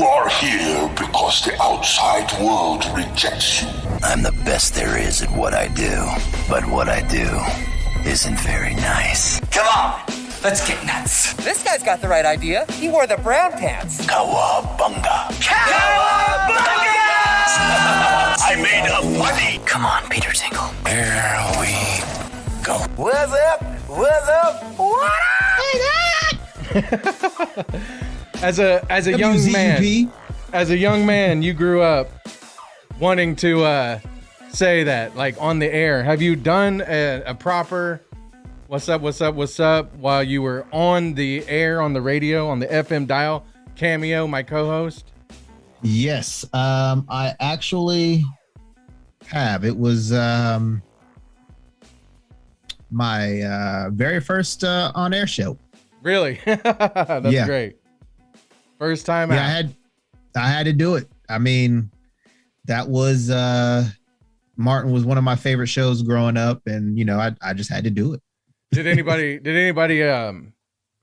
are here because the outside world rejects you. I'm the best there is at what I do, but what I do isn't very nice. Come on, let's get nuts. This guy's got the right idea. He wore the brown pants. Cowabunga. Cowabunga! I made a funny. Come on, Peter Tingle. Here we go. What's up? What's up? What up? As a young man, you grew up wanting to say that, like, on the air. Have you done a proper what's up while you were on the air, on the radio, on the FM dial? Cameo, my co-host. Yes, I actually have. It was my very first on-air show. Really? That's great. First time out. I had to do it. I mean, that was Martin was one of my favorite shows growing up, and you know, I just had to do it. Did anybody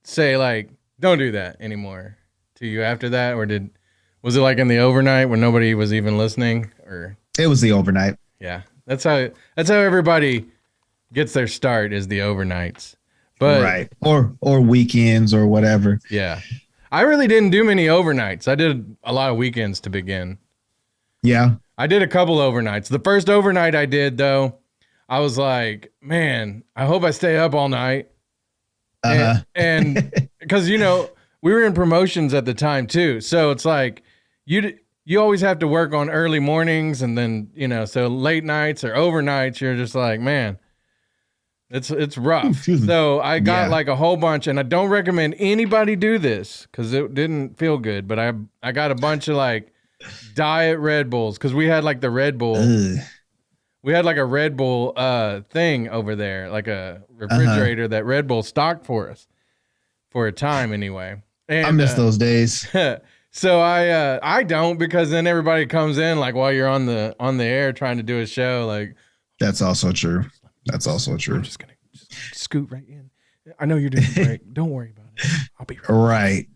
say, like, don't do that anymore to you after that, or was it like in the overnight when nobody was even listening? Or it was the overnight. Yeah, that's how everybody gets their start, is the overnights. But right, or weekends or whatever. Yeah, I really didn't do many overnights. I did a lot of weekends to begin. Yeah, I did a couple overnights. The first overnight I did, though, I was like, man, I hope I stay up all night. And because, you know, we were in promotions at the time too, so it's like you always have to work on early mornings, and then, you know, so late nights or overnights, you're just like, man, it's rough. So I got like a whole bunch, and I don't recommend anybody do this because it didn't feel good, but I got a bunch of like diet Red Bulls, because we had like the Red Bull. We had like a Red Bull thing over there, like a refrigerator that Red Bull stocked for us for a time anyway. And I miss those days. So I don't, because then everybody comes in like while you're on the air trying to do a show. Like, that's also true. That's also true. I'm just gonna scoot right in. I know you're doing great. Don't worry about it. I'll be right. Right.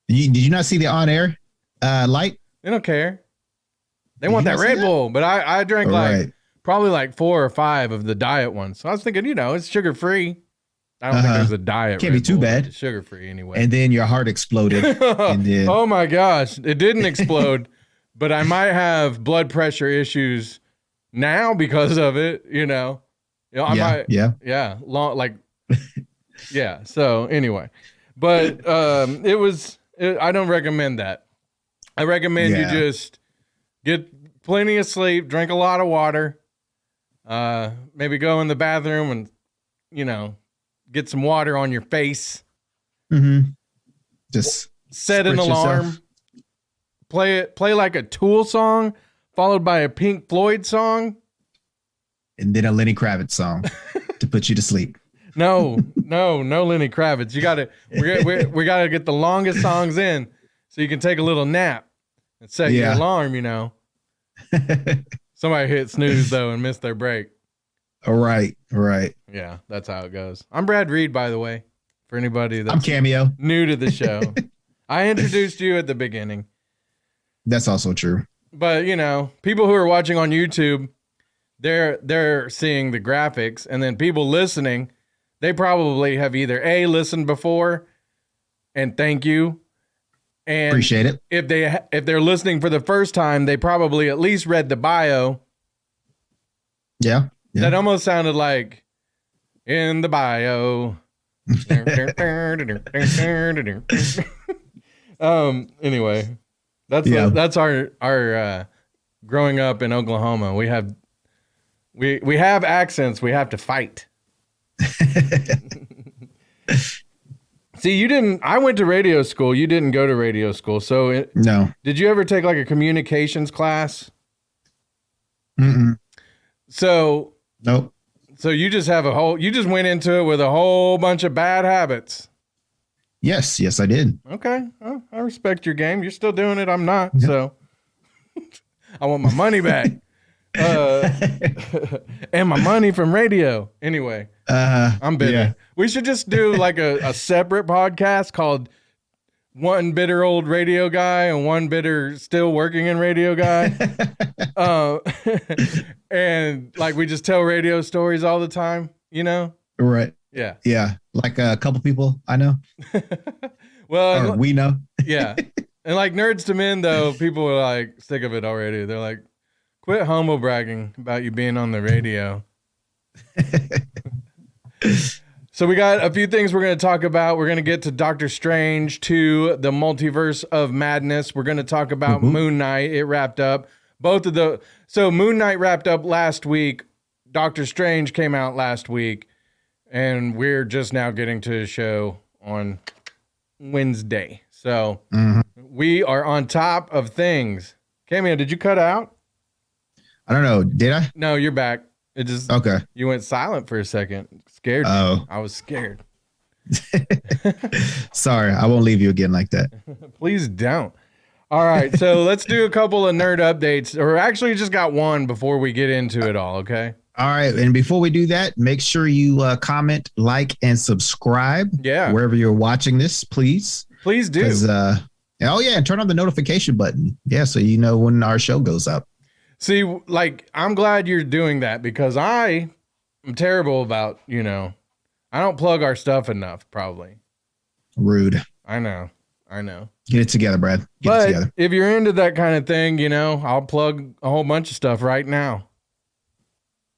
Did you not see the on-air light? They don't care. They want that Red Bull, but I drank probably like 4 or 5 of the diet ones. So I was thinking, you know, it's sugar free. I don't think there's a diet. Can't be too bad. It's sugar free anyway. And then your heart exploded. And then... Oh my gosh, it didn't explode, but I might have blood pressure issues now because of it. You know, I might. Yeah. Yeah. So anyway, but I don't recommend that. I recommend you just get plenty of sleep, drink a lot of water, maybe go in the bathroom and, you know, get some water on your face. Mm-hmm. Just set an alarm. Yourself. Play like a Tool song, followed by a Pink Floyd song, and then a Lenny Kravitz song to put you to sleep. No Lenny Kravitz. We gotta get the longest songs in, so you can take a little nap and set your alarm. You know, somebody hit snooze though and missed their break. All right. Yeah, that's how it goes. I'm Brad Reed, by the way, for anybody that's I'm Cameo, new to the show. I introduced you at the beginning. That's also true. But, you know, people who are watching on YouTube, they're seeing the graphics, and then people listening, they probably have either listened before, and thank you, and appreciate it. If they're listening for the first time, they probably at least read the bio. Yeah. That almost sounded like in the bio. Anyway, that's our growing up in Oklahoma. We have accents we have to fight. See, I went to radio school. You didn't go to radio school. So no. Did you ever take like a communications class? Mm-mm. So nope. So you just went into it with a whole bunch of bad habits. Yes, I did. Okay. Well, I respect your game. You're still doing it. I'm not. Yep. So I want my money back. And my money from radio. Anyway, I'm bitter. Yeah. We should just do like a separate podcast called one bitter old radio guy and one bitter still working in radio guy. And like we just tell radio stories all the time, you know? Right. Yeah. Yeah. Like a couple people I know. Well, Or we know. yeah. And like Nerds to Men, though, people are like sick of it already. They're like, quit humble bragging about you being on the radio. So we got a few things we're going to talk about. We're going to get to Doctor Strange, to the Multiverse of Madness. We're going to talk about Moon Knight. It wrapped up. So Moon Knight wrapped up last week. Doctor Strange came out last week. And we're just now getting to the show on Wednesday. So we are on top of things. Cameo, did you cut out? I don't know. Did I? No, you're back. It just Okay. You went silent for a second. Scared me. Oh. I was scared. Sorry, I won't leave you again like that. Please don't. All right, so let's do a couple of nerd updates. Or actually just got one before we get into it all, okay? All right, and before we do that, make sure you comment, like, and subscribe. Yeah. Wherever you're watching this, please. Please do. Oh yeah, and turn on the notification button. Yeah, so you know when our show goes up. See, like, I'm glad you're doing that because I am terrible about, I don't plug our stuff enough, probably. Rude. I know. Get it together, Brad. Get it But together. if you're into that kind of thing, I'll plug a whole bunch of stuff right now.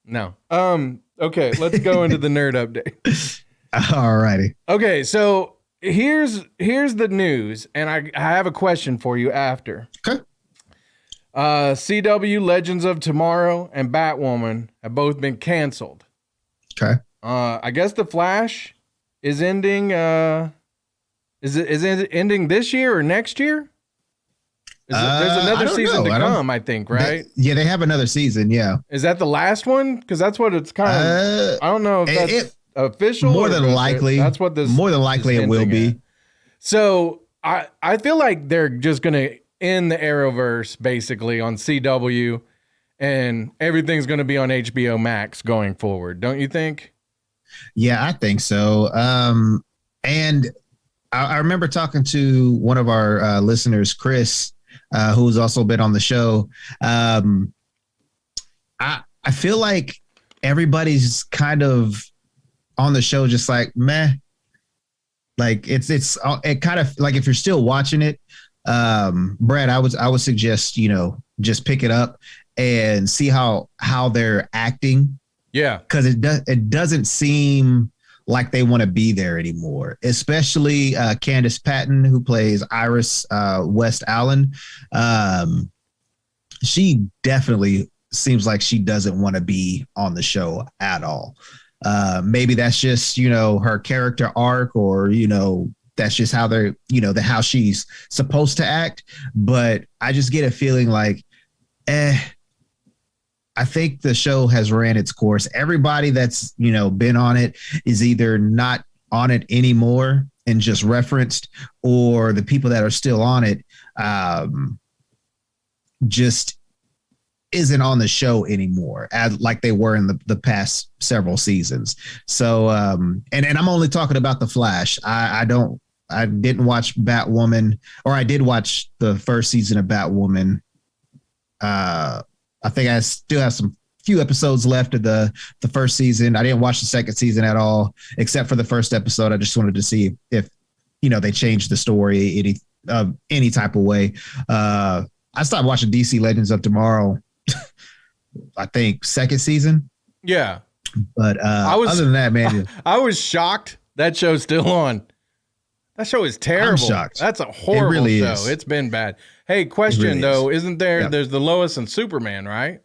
No. Okay, let's go into the nerd update. All righty. Okay, so here's the news, and I have a question for you after. Okay. CW Legends of Tomorrow and Batwoman have both been canceled. Okay. I guess The Flash is ending. Is it ending this year or next year? There's another season to come, I think, right? They have another season. Yeah. Is that the last one? Because that's what it's kind of. I don't know if that's official. More than likely, that's what this. More than likely, it will be. At. So I feel like they're just gonna end the Arrowverse basically on CW, and everything's gonna be on HBO Max going forward. Don't you think? Yeah, I think so. And I remember talking to one of our listeners, Chris, who's also been on the show. I feel like everybody's kind of on the show just like meh. Like it kind of like if you're still watching it, Brad, I would suggest just pick it up and see how they're acting. Yeah, because it doesn't seem like they want to be there anymore, especially Candace Patton, who plays Iris West Allen. She definitely seems like she doesn't want to be on the show at all. Maybe that's just, her character arc, or, that's just how they're, how she's supposed to act. But I just get a feeling like, I think the show has ran its course. Everybody that's, been on it is either not on it anymore and just referenced, or the people that are still on it just isn't on the show anymore like they were in the past several seasons. So, and I'm only talking about The Flash. I didn't watch Batwoman, or I did watch the first season of Batwoman. I think I still have some few episodes left of the first season. I didn't watch the second season at all, except for the first episode. I just wanted to see if, they changed the story any type of way. I stopped watching DC Legends of Tomorrow, I think second season. Yeah. But other than that, man, I was shocked that show's still on. That show is terrible. I'm shocked. That's a horrible really show. is. It's been bad. Hey, question really though, isn't there? Yeah. There's the Lois and Superman, right?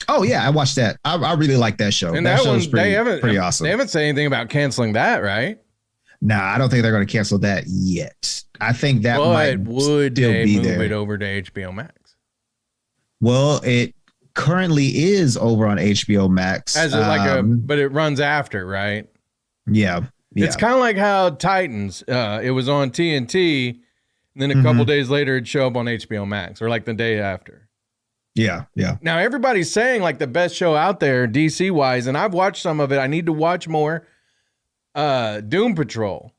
Oh yeah, I watched that. I really like that show. And that one, show's pretty awesome. They haven't said anything about canceling that, right? Nah, I don't think they're going to cancel that yet. I think that might would still they be move there. it over to HBO Max? Well, it currently is over on HBO Max. As it but it runs after, right? Yeah. It's kind of like how Titans, it was on TNT, and then a couple days later it'd show up on HBO Max, or like the day after. Yeah. Now everybody's saying like the best show out there, DC wise, and I've watched some of it. I need to watch more. Doom Patrol.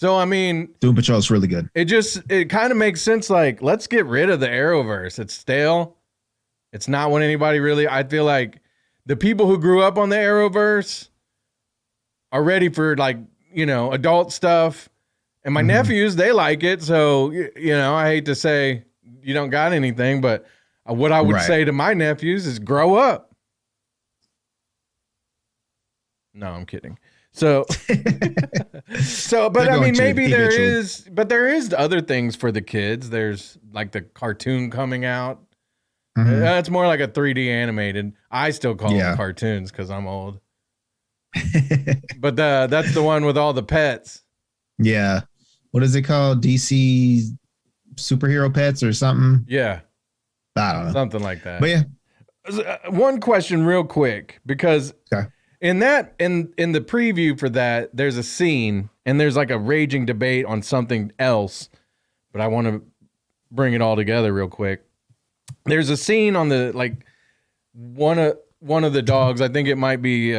So, I mean, Doom Patrol is really good. it kind of makes sense. Like, let's get rid of the Arrowverse. It's stale. It's not what anybody really, I feel like the people who grew up on the Arrowverse are ready for, like, you know, adult stuff. And my nephews, they like it. So, you know, I hate to say you don't got anything, but what I would say to my nephews is grow up. No, I'm kidding. So, but I mean, maybe there is other things for the kids. There's like the cartoon coming out. That's more like a 3D animated. I still call them cartoons because I'm old. But that's the one with all the pets. Yeah. What is it called? DC superhero pets or something? Yeah. I don't know. Something like that. But yeah. One question real quick, because in the preview for that, there's a scene and there's like a raging debate on something else, but I want to bring it all together real quick. There's a scene on the, like, one of the dogs, I think it might be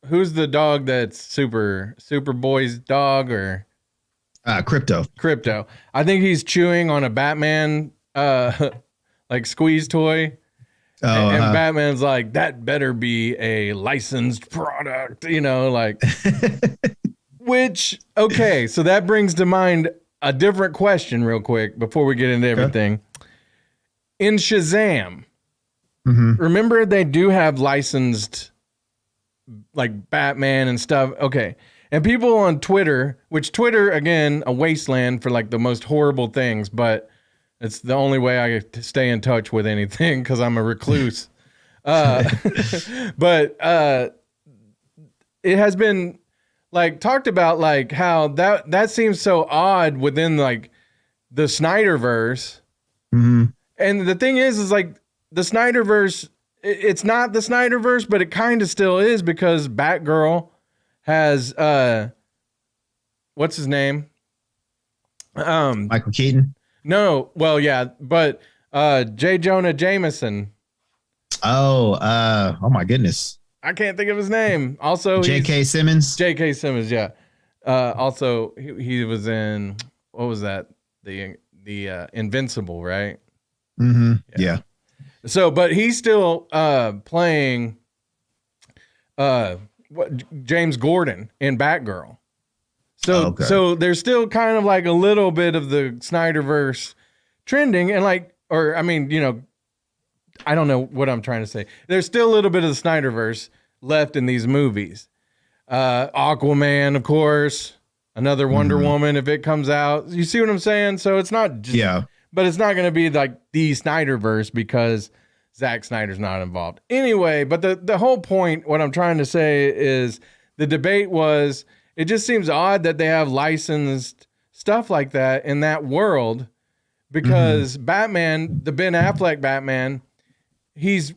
who's the dog that's Superboy's dog, or Crypto. I think he's chewing on a Batman like squeeze toy. And Batman's like, that better be a licensed product, you know, like, which, okay, so that brings to mind a different question real quick before we get into everything. In Shazam, remember they do have licensed, like, Batman and stuff. Okay. And people on Twitter, which Twitter, again, a wasteland for, like, the most horrible things, but it's the only way I get to stay in touch with anything because I'm a recluse. But it has been, like, talked about, like, how that seems so odd within, like, the Snyderverse. And the thing is like, the Snyderverse, it's not the Snyderverse, but it kind of still is, because Batgirl has what's his name? Michael Keaton. No, well, yeah, but J. Jonah Jameson. Oh my goodness. I can't think of his name. Also, J.K. Simmons. J.K. Simmons, yeah. Also, he was in, what was that? The Invincible, right? Yeah. So, but he's still playing James Gordon in Batgirl. So, so there's still kind of like a little bit of the Snyderverse trending, and like, or I mean, you know, I don't know what I'm trying to say. There's still a little bit of the Snyderverse left in these movies. Aquaman, of course, another Wonder Woman if it comes out. You see what I'm saying? So it's not just, but it's not going to be like the Snyderverse because Zack Snyder's not involved. Anyway, but the whole point, what I'm trying to say is the debate was, it just seems odd that they have licensed stuff like that in that world, because Batman, the Ben Affleck Batman, he's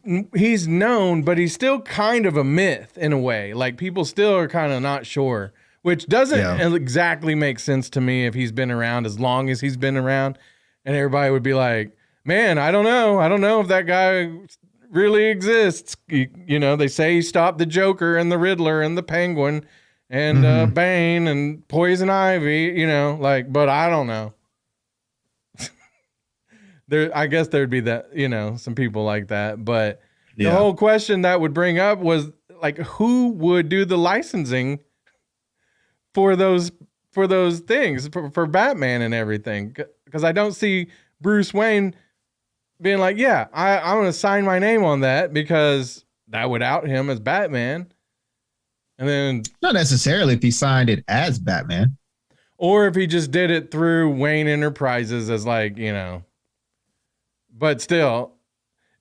known, but he's still kind of a myth in a way. Like, people still are kind of not sure, which doesn't exactly make sense to me if he's been around as long as he's been around. And everybody would be like, man, I don't know if that guy really exists. You know, they say he stopped the Joker and the Riddler and the Penguin and Bane and Poison Ivy, you know, like, but I don't know. I guess there'd be that, you know, some people like that, but the whole question that would bring up was like, who would do the licensing for those things for Batman and everything? Because I don't see Bruce Wayne being like, yeah, I'm going to sign my name on that, because that would out him as Batman. And then, not necessarily if he signed it as Batman, or if he just did it through Wayne Enterprises as, like, you know, but still.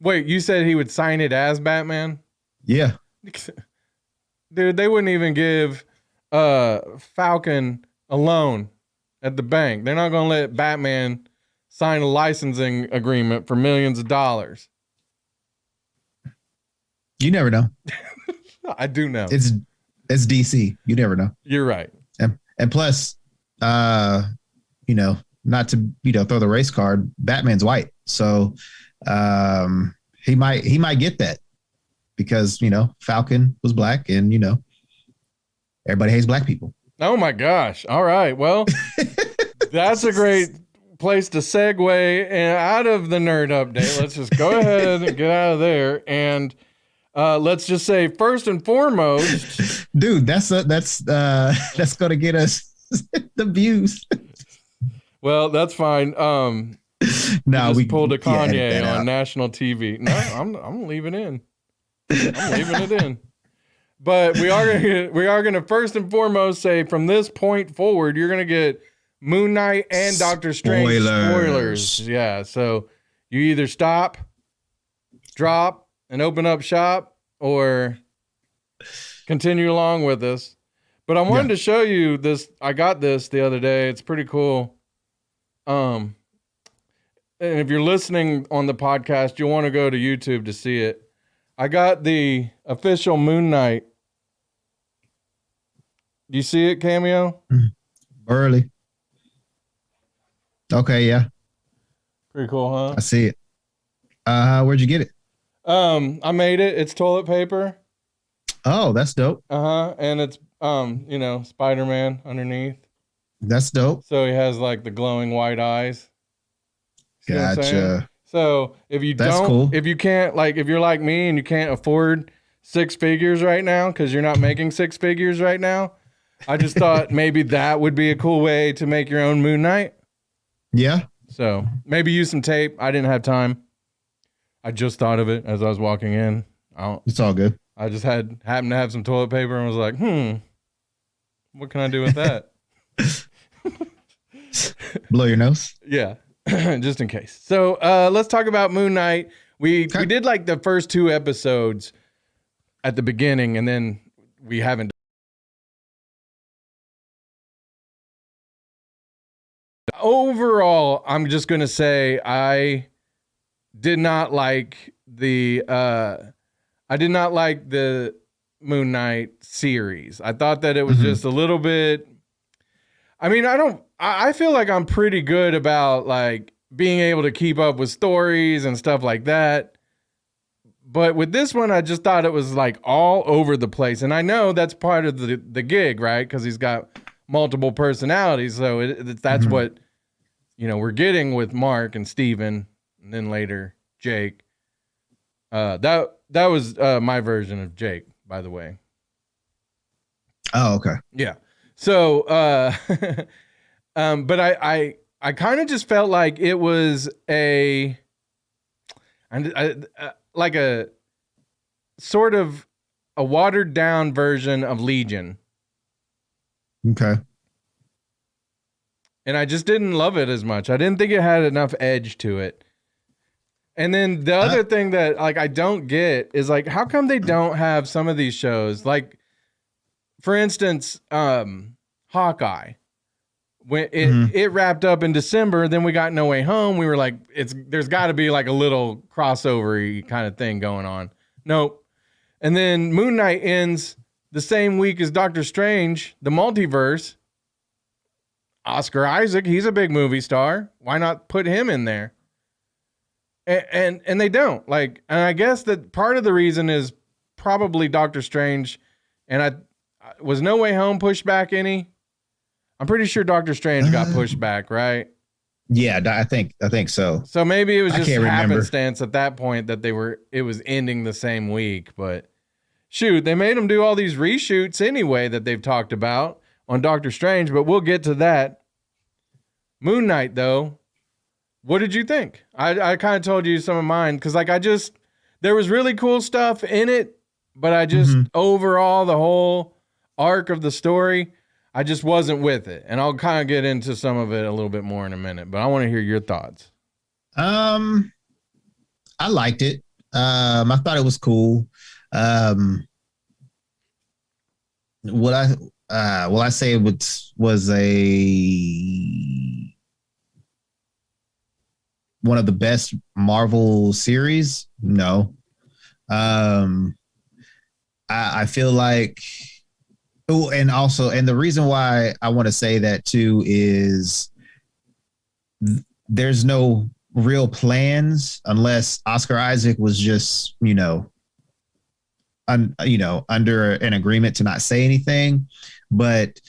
Wait, you said he would sign it as Batman? Yeah. Dude, they wouldn't even give Falcon a loan at the bank. They're not going to let Batman sign a licensing agreement for millions of dollars. You never know. I do know. It's DC. You never know. You're right. And plus, you know, not to, you know, throw the race card, Batman's white. So he might get that, because, you know, Falcon was black, and, you know, everybody hates black people. Oh my gosh. All right. Well, that's a great place to segue and out of the nerd update. Let's just go ahead and get out of there. And let's just say first and foremost, dude, that's gonna get us the views. Well, that's fine. No, we pulled a Kanye on national TV. No, I'm leaving it in. I'm leaving it in. But we are gonna first and foremost say from this point forward, you're gonna get Moon Knight and Doctor Strange spoilers. Yeah, so you either stop, drop, and open up shop, or continue along with us. But I wanted to show you this. I got this the other day. It's pretty cool. And if you're listening on the podcast, you'll want to go to YouTube to see it. I got the official Moon Knight. Do you see it, Cameo? Early. Okay, yeah. Pretty cool, huh? I see it. Where'd you get it? I made it. It's toilet paper. Oh, that's dope. And it's Spider-Man underneath. That's dope. So he has like the glowing white eyes. See what I'm saying? Gotcha. So if you if you can't, like, if you're like me and you can't afford 6 figures right now because you're not making 6 figures right now, I just thought maybe that would be a cool way to make your own Moon Knight. Yeah. So maybe use some tape. I didn't have time. I just thought of it as I was walking in. It's all good. I just happened to have some toilet paper and was like, what can I do with that? Blow your nose. Yeah. Just in case. So let's talk about Moon Knight. We did like the first 2 episodes at the beginning, and then we haven't. Overall, I'm just gonna say I did not like the Moon Knight series. I thought that it was just a little bit. I mean, I feel like I'm pretty good about like being able to keep up with stories and stuff like that. But with this one, I just thought it was like all over the place. And I know that's part of the gig, right? Because he's got multiple personalities. So that's what, we're getting with Mark and Steven, and then later Jake. That was my version of Jake, by the way. Oh, okay. Yeah. So, but I kind of just felt like it was like a sort of a watered down version of Legion. Okay. And I just didn't love it as much. I didn't think it had enough edge to it. And then the other thing that like I don't get is like, how come they don't have some of these shows? Like, for instance, Hawkeye. When it wrapped up in December, then we got No Way Home. We were like, there's got to be like a little crossover-y kind of thing going on. Nope. And then Moon Knight ends the same week as Doctor Strange, the Multiverse. Oscar Isaac, he's a big movie star. Why not put him in there? And they don't. Like, and I guess that part of the reason is probably Doctor Strange. And was No Way Home pushed back any? I'm pretty sure Doctor Strange got pushed back, right? Yeah, I think so. So maybe it was just happenstance at that point that it was ending the same week. But shoot, they made them do all these reshoots anyway that they've talked about on Doctor Strange, but we'll get to that. Moon Knight, though, what did you think? I kind of told you some of mine because like there was really cool stuff in it, but I just overall the whole arc of the story, I just wasn't with it. And I'll kind of get into some of it a little bit more in a minute, but I want to hear your thoughts. I liked it. I thought it was cool. What I say it was one of the best Marvel series? No. I feel like, and the reason why I want to say that too is there's no real plans unless Oscar Isaac was just, under an agreement to not say anything, but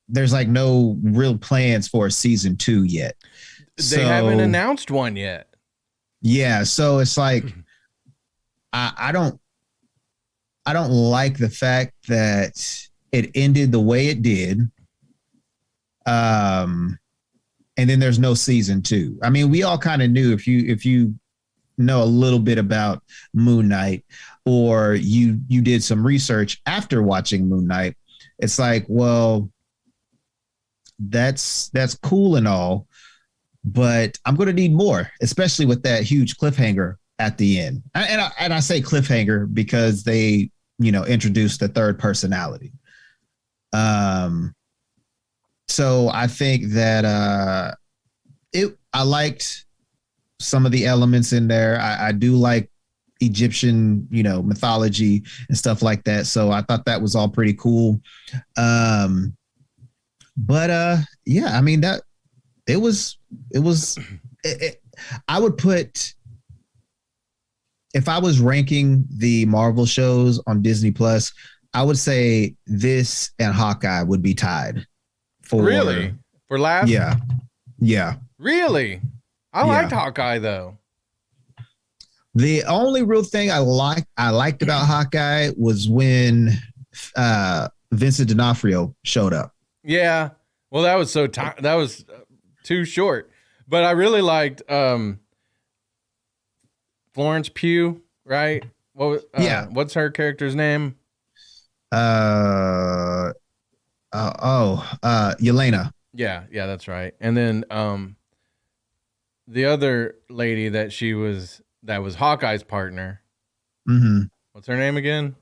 there's like no real plans for a season 2 yet. They haven't announced one yet. Yeah, so it's like I don't like the fact that it ended the way it did. And then there's no season 2. I mean, we all kind of knew, if you know a little bit about Moon Knight, or you did some research after watching Moon Knight, it's like, well, that's cool and all, but I'm going to need more, especially with that huge cliffhanger at the end. And I say cliffhanger because they, introduced the third personality. So I think that I liked some of the elements in there. I do like Egyptian, mythology and stuff like that. So I thought that was all pretty cool. But yeah, I mean, that it was I would put, if I was ranking the Marvel shows on Disney Plus, I would say this and Hawkeye would be tied. Really? For last? Yeah. Yeah. Really? I liked Hawkeye though. The only real thing I liked about Hawkeye was when Vincent D'Onofrio showed up. Yeah. Well, that was that was too short. But I really liked Florence Pugh, right? What's her character's name? Yelena. Yeah, that's right. And then the other lady that was Hawkeye's partner. Mm-hmm. What's her name again?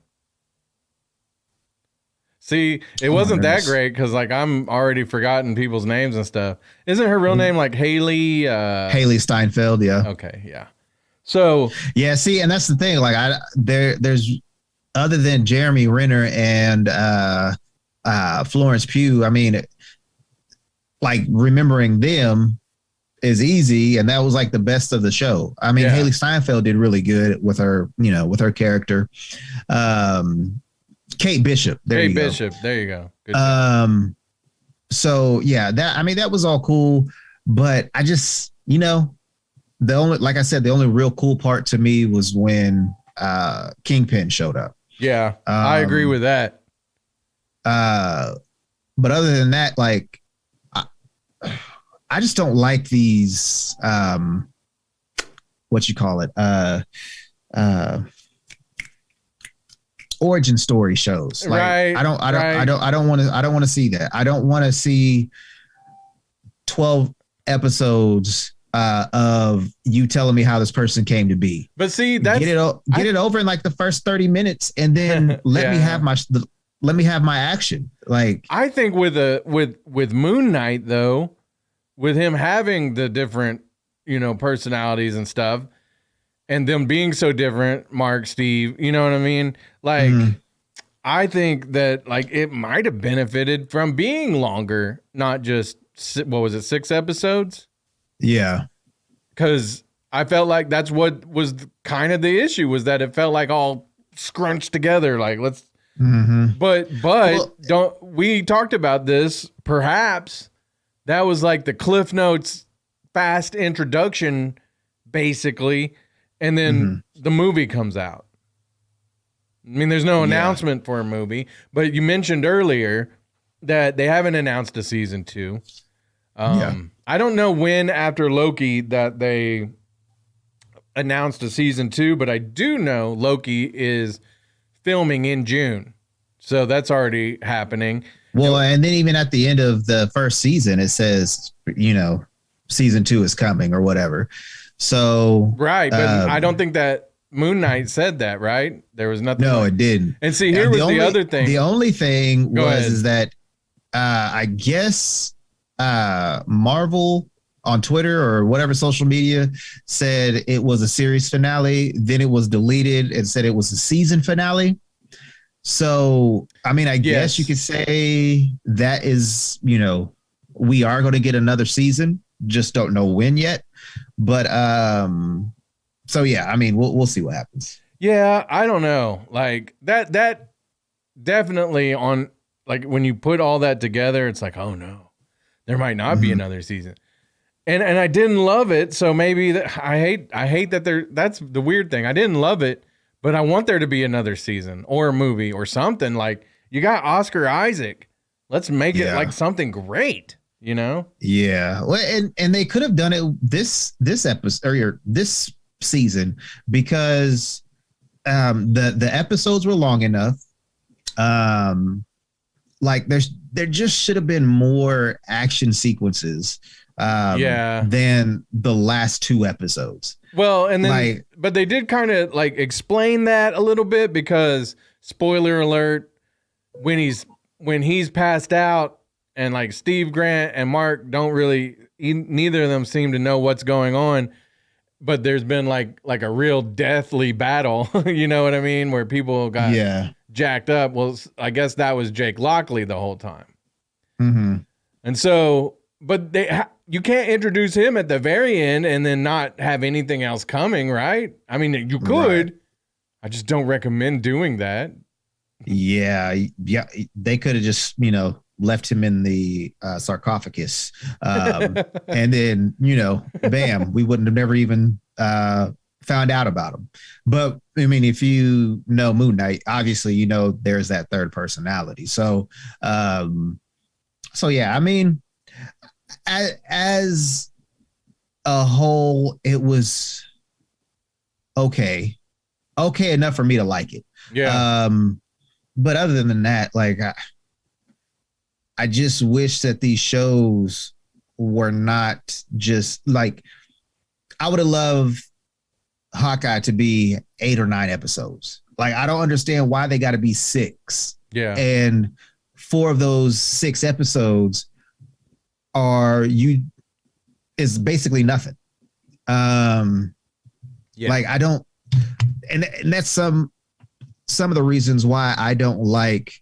See, it wasn't that great because like I'm already forgotten people's names and stuff. Isn't her real name like Haley? Haley Steinfeld, yeah. Okay, yeah. So yeah, see, and that's the thing. Like there's other than Jeremy Renner and Florence Pugh, I mean, like remembering them is easy, and that was like the best of the show. I mean, Haley Steinfeld did really good with her, with her character. Kate Bishop. There you go. Good job. So yeah, that was all cool, but I just, the only real cool part to me was when Kingpin showed up. Yeah, I agree with that. But other than that, like, I just don't like these, what you call it, origin story shows. Like, right. I don't want to see that. I don't want to see 12 episodes of you telling me how this person came to be. But see, that's get it over in like the first 30 minutes, and then let me have my action. Like, I think with Moon Knight though, with him having the different, personalities and stuff, and them being so different, Mark, Steve, you know what I mean? Like, I think that like it might have benefited from being longer, not just, what was it, 6 episodes? Yeah. Because I felt like that's what was kind of the issue, was that it felt like all scrunched together. Like, let's, but we talked about this, perhaps that was like the Cliff Notes fast introduction, basically. And then the movie comes out. I mean, there's no announcement for a movie, but you mentioned earlier that they haven't announced a season 2. I don't know when after Loki that they announced a season 2, but I do know Loki is filming in June. So that's already happening. Well, and then even at the end of the first season, it says, season 2 is coming or whatever. So right, but I don't think that Moon Knight said that, right? There was nothing. No, it didn't. And see, here was the other thing. The only thing is that I guess Marvel on Twitter or whatever social media said it was a series finale. Then it was deleted and said it was a season finale. So, I mean, I guess you could say that is, we are going to get another season. Just don't know when yet. But so yeah, I mean, we'll see what happens. Yeah, I don't know. Like that definitely on like when you put all that together, it's like, oh no, there might not be another season. And I didn't love it, so maybe I hate that that's the weird thing. I didn't love it, but I want there to be another season or a movie or something. Like you got Oscar Isaac. Let's make it like something great, you know? Yeah. Well, and they could have done it this episode or this season because the episodes were long enough. Like there just should have been more action sequences than the last 2 episodes. Well, and then but they did kind of like explain that a little bit because spoiler alert, when he's passed out and like Steve Grant and Mark don't really neither of them seem to know what's going on, but there's been like a real deathly battle, you know what I mean, where people got jacked up. Well, I guess that was Jake Lockley the whole time. Mm-hmm. And so, but you can't introduce him at the very end and then not have anything else coming, right? I mean, you could. Right. I just don't recommend doing that. Yeah. They could have just, left him in the sarcophagus. And then, bam, we wouldn't have never even found out about him. But I mean, if you know Moon Knight, obviously, there's that third personality. So yeah, I mean, as a whole, it was okay enough for me to like it. Yeah. But other than that, like, I just wish that these shows were not just like, I would have loved Hawkeye to be 8 or 9 episodes. Like, I don't understand why they got to be 6. Yeah. And 4 of those 6 episodes is basically nothing. Like I don't, and that's some of the reasons why I don't like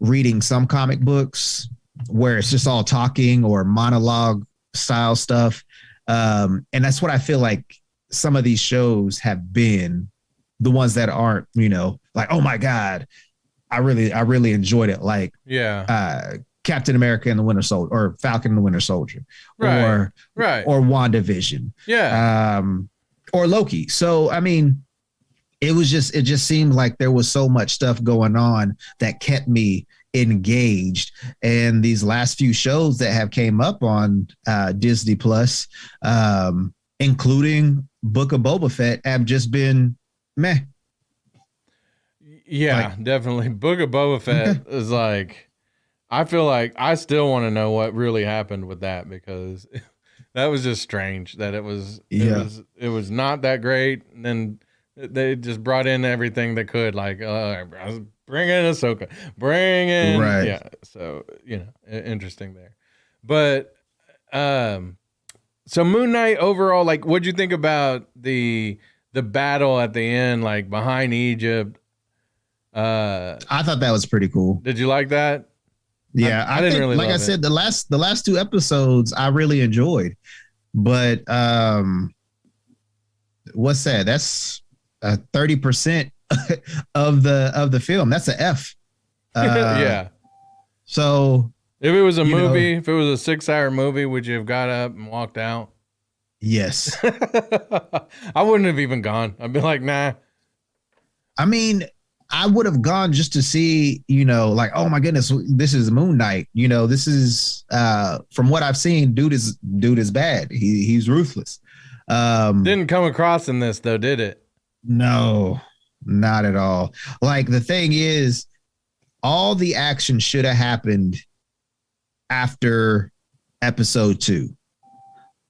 reading some comic books where it's just all talking or monologue style stuff. And that's what I feel like some of these shows have been, the ones that aren't, like, oh my God, I really enjoyed it. Like, Captain America and the Winter Soldier, or Falcon and the Winter Soldier, or WandaVision, or Loki. So, I mean, it just seemed like there was so much stuff going on that kept me engaged. And these last few shows that have came up on Disney Plus, including Book of Boba Fett, have just been meh. Yeah, like, definitely. Book of Boba Fett is like, I feel like I still want to know what really happened with that, because that was just strange that it was not that great. And then they just brought in everything they could, like, bring in Ahsoka, bring in, yeah. So, interesting there. But, so Moon Knight overall, like, what'd you think about the battle at the end, like behind Egypt? I thought that was pretty cool. Did you like that? Yeah, I didn't think, really, like I said, the last 2 episodes I really enjoyed, but what's that? That's 30% of the film. That's an F. Yeah. So if it was a movie, if it was a 6-hour movie, would you have got up and walked out? Yes. I wouldn't have even gone. I'd be like, nah. I mean, I would have gone just to see, like, oh my goodness, this is Moon Knight. This is from what I've seen, dude is bad. He's ruthless. Didn't come across in this though, did it? No, not at all. Like, the thing is, all the action should have happened after episode 2.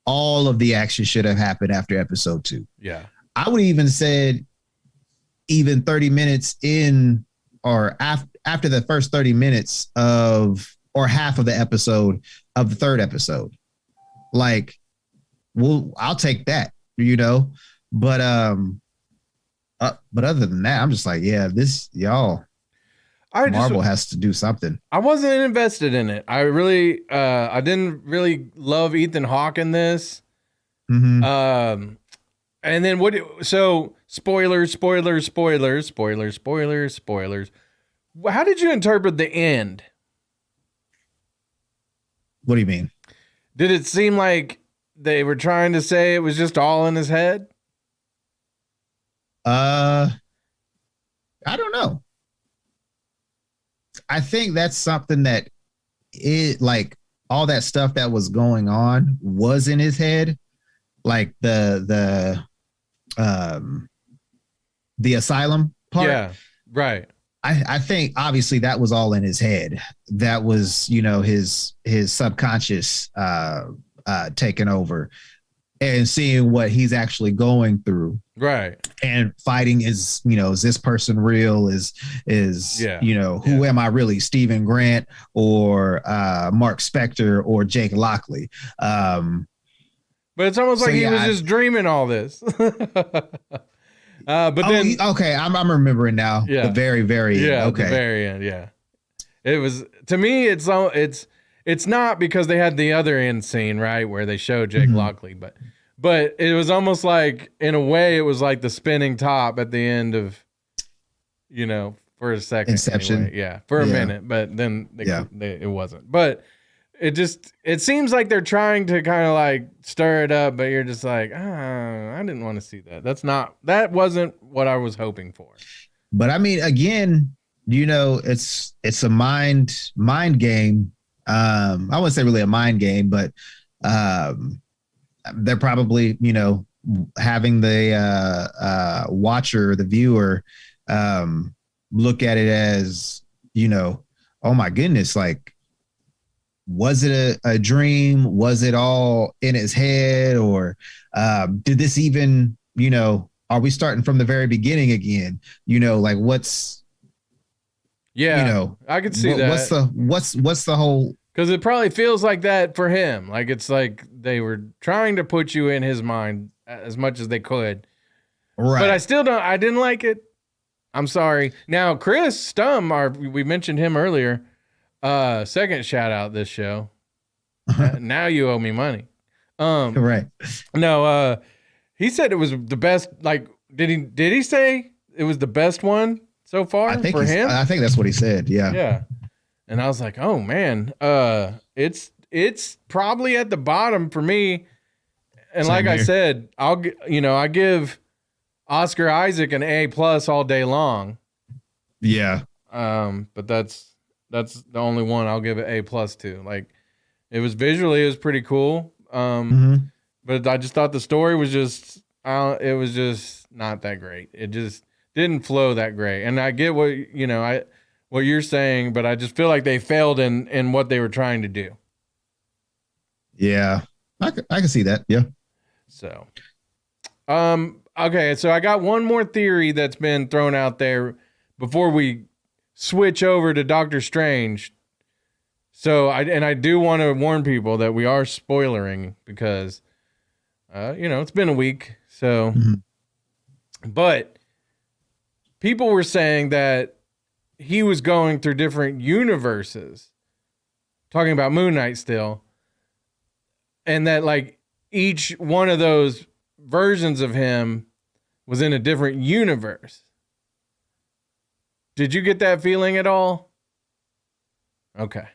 All of the action should have happened after episode 2. Yeah. I would even said even 30 minutes in, or after the first 30 minutes or half of the episode of the 3rd episode. Like, I'll take that, but other than that, I'm just like, yeah, Marvel has to do something. I wasn't invested in it. I really, I didn't really love Ethan Hawke in this. Mm-hmm. And then so spoilers, spoilers, spoilers, spoilers, spoilers, spoilers. How did you interpret the end? What do you mean? Did it seem like they were trying to say it was just all in his head? I don't know. I think that's something that like all that stuff that was going on was in his head, like the asylum part. Yeah, right. I think obviously that was all in his head. That was, his subconscious taking over and seeing what he's actually going through. Right. And fighting is this person real? Is who am I really? Stephen Grant or Mark Spector or Jake Lockley? But it's almost like he was just dreaming all this. But then, okay, I'm remembering now. Yeah. The very, very end. Okay. The very end. Yeah. It was, to me, it's not because they had the other end scene, right, where they showed Jake Lockley, but it was almost like, in a way, it was like the spinning top at the end of, for a second. Inception. Anyway. Yeah, for a minute, but then it wasn't. But it seems like they're trying to kind of like stir it up, but you're just like, I didn't want to see that. That wasn't what I was hoping for. But I mean, again, it's a mind game. I wouldn't say really a mind game, but they're probably, having the watcher, the viewer, look at it as, oh my goodness, like, was it a dream? Was it all in his head? Or did this even, are we starting from the very beginning again? Like what's, I could see that. What's the whole? Because it probably feels like that for him. Like it's like they were trying to put you in his mind as much as they could. Right. But I didn't like it. I'm sorry. Now, Chris Stum, we mentioned him earlier. Second shout out this show. Now you owe me money. Right. No, he said it was the best. Like, did he say it was the best one so far for him? I think that's what he said. Yeah. Yeah. And I was like, oh man, it's probably at the bottom for me. And Same like here. I said, I give Oscar Isaac an A+ all day long. Yeah. But that's the only one I'll give it A+ to. Like, it was pretty cool. But I just thought the story was just not that great. It just didn't flow that great. And I get what you're saying, but I just feel like they failed in what they were trying to do. Yeah, I can see that. Yeah. So, okay. So I got one more theory that's been thrown out there before we switch over to Doctor Strange. So I do want to warn people that we are spoilering because, it's been a week. So, but people were saying that he was going through different universes, talking about Moon Knight still, and that like each one of those versions of him was in a different universe. Did you get that feeling at all? Okay.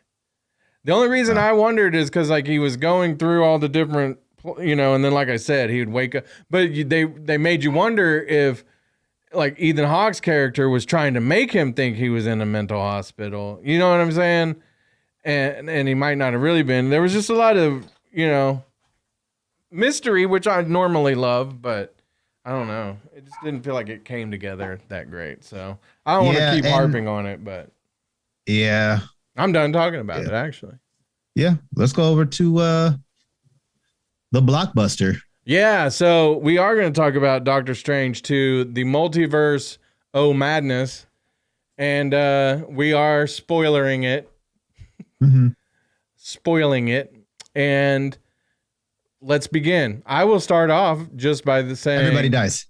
The only reason I wondered is because like he was going through all the different, and then like I said, he would wake up. But they made you wonder if like Ethan Hawke's character was trying to make him think he was in a mental hospital. You know what I'm saying? And he might not have really been. There was just a lot of, mystery, which I normally love, but I don't know. It just didn't feel like it came together that great. So I don't want to keep harping on it, but yeah, I'm done talking about it actually. Yeah. Let's go over to the blockbuster. Yeah. So we are going to talk about Doctor Strange 2, the Multiverse. Oh, madness. And we are spoiling it. Spoiling it. And let's begin. I will start off just by saying everybody dies.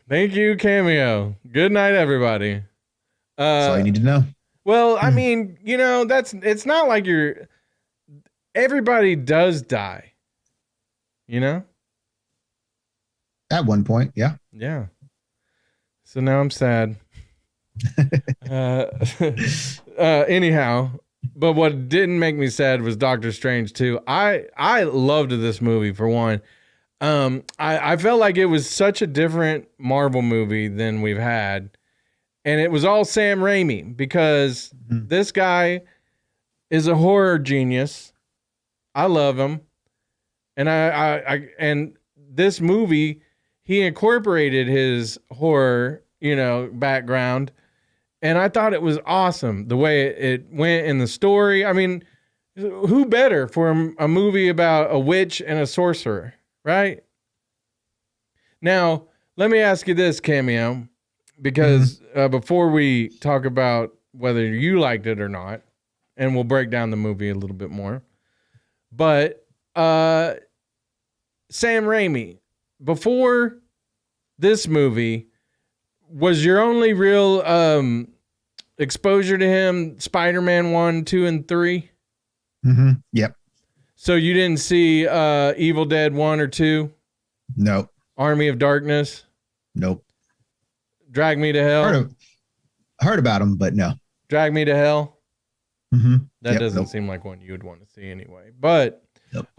Thank you, Cameo. Good night, everybody. That's all you need to know. Well, I mean, it's not like everybody does die. At one point, yeah. Yeah. So now I'm sad. Anyhow, but what didn't make me sad was Doctor Strange 2. I loved this movie for one. I felt like it was such a different Marvel movie than we've had. And it was all Sam Raimi because this guy is a horror genius. I love him. And and this movie, he incorporated his horror, background. And I thought it was awesome the way it went in the story. I mean, who better for a movie about a witch and a sorcerer, right? Now, let me ask you this, Cameo, because before we talk about whether you liked it or not, and we'll break down the movie a little bit more, but Sam Raimi, before this movie, was your only real exposure to him Spider-Man 1, 2, and 3? Yep. So you didn't see Evil Dead 1 or 2? Nope. Army of Darkness? Nope. Drag Me to Hell? Heard about him, but no. Drag Me to Hell? That doesn't nope. seem like one you would want to see anyway. But,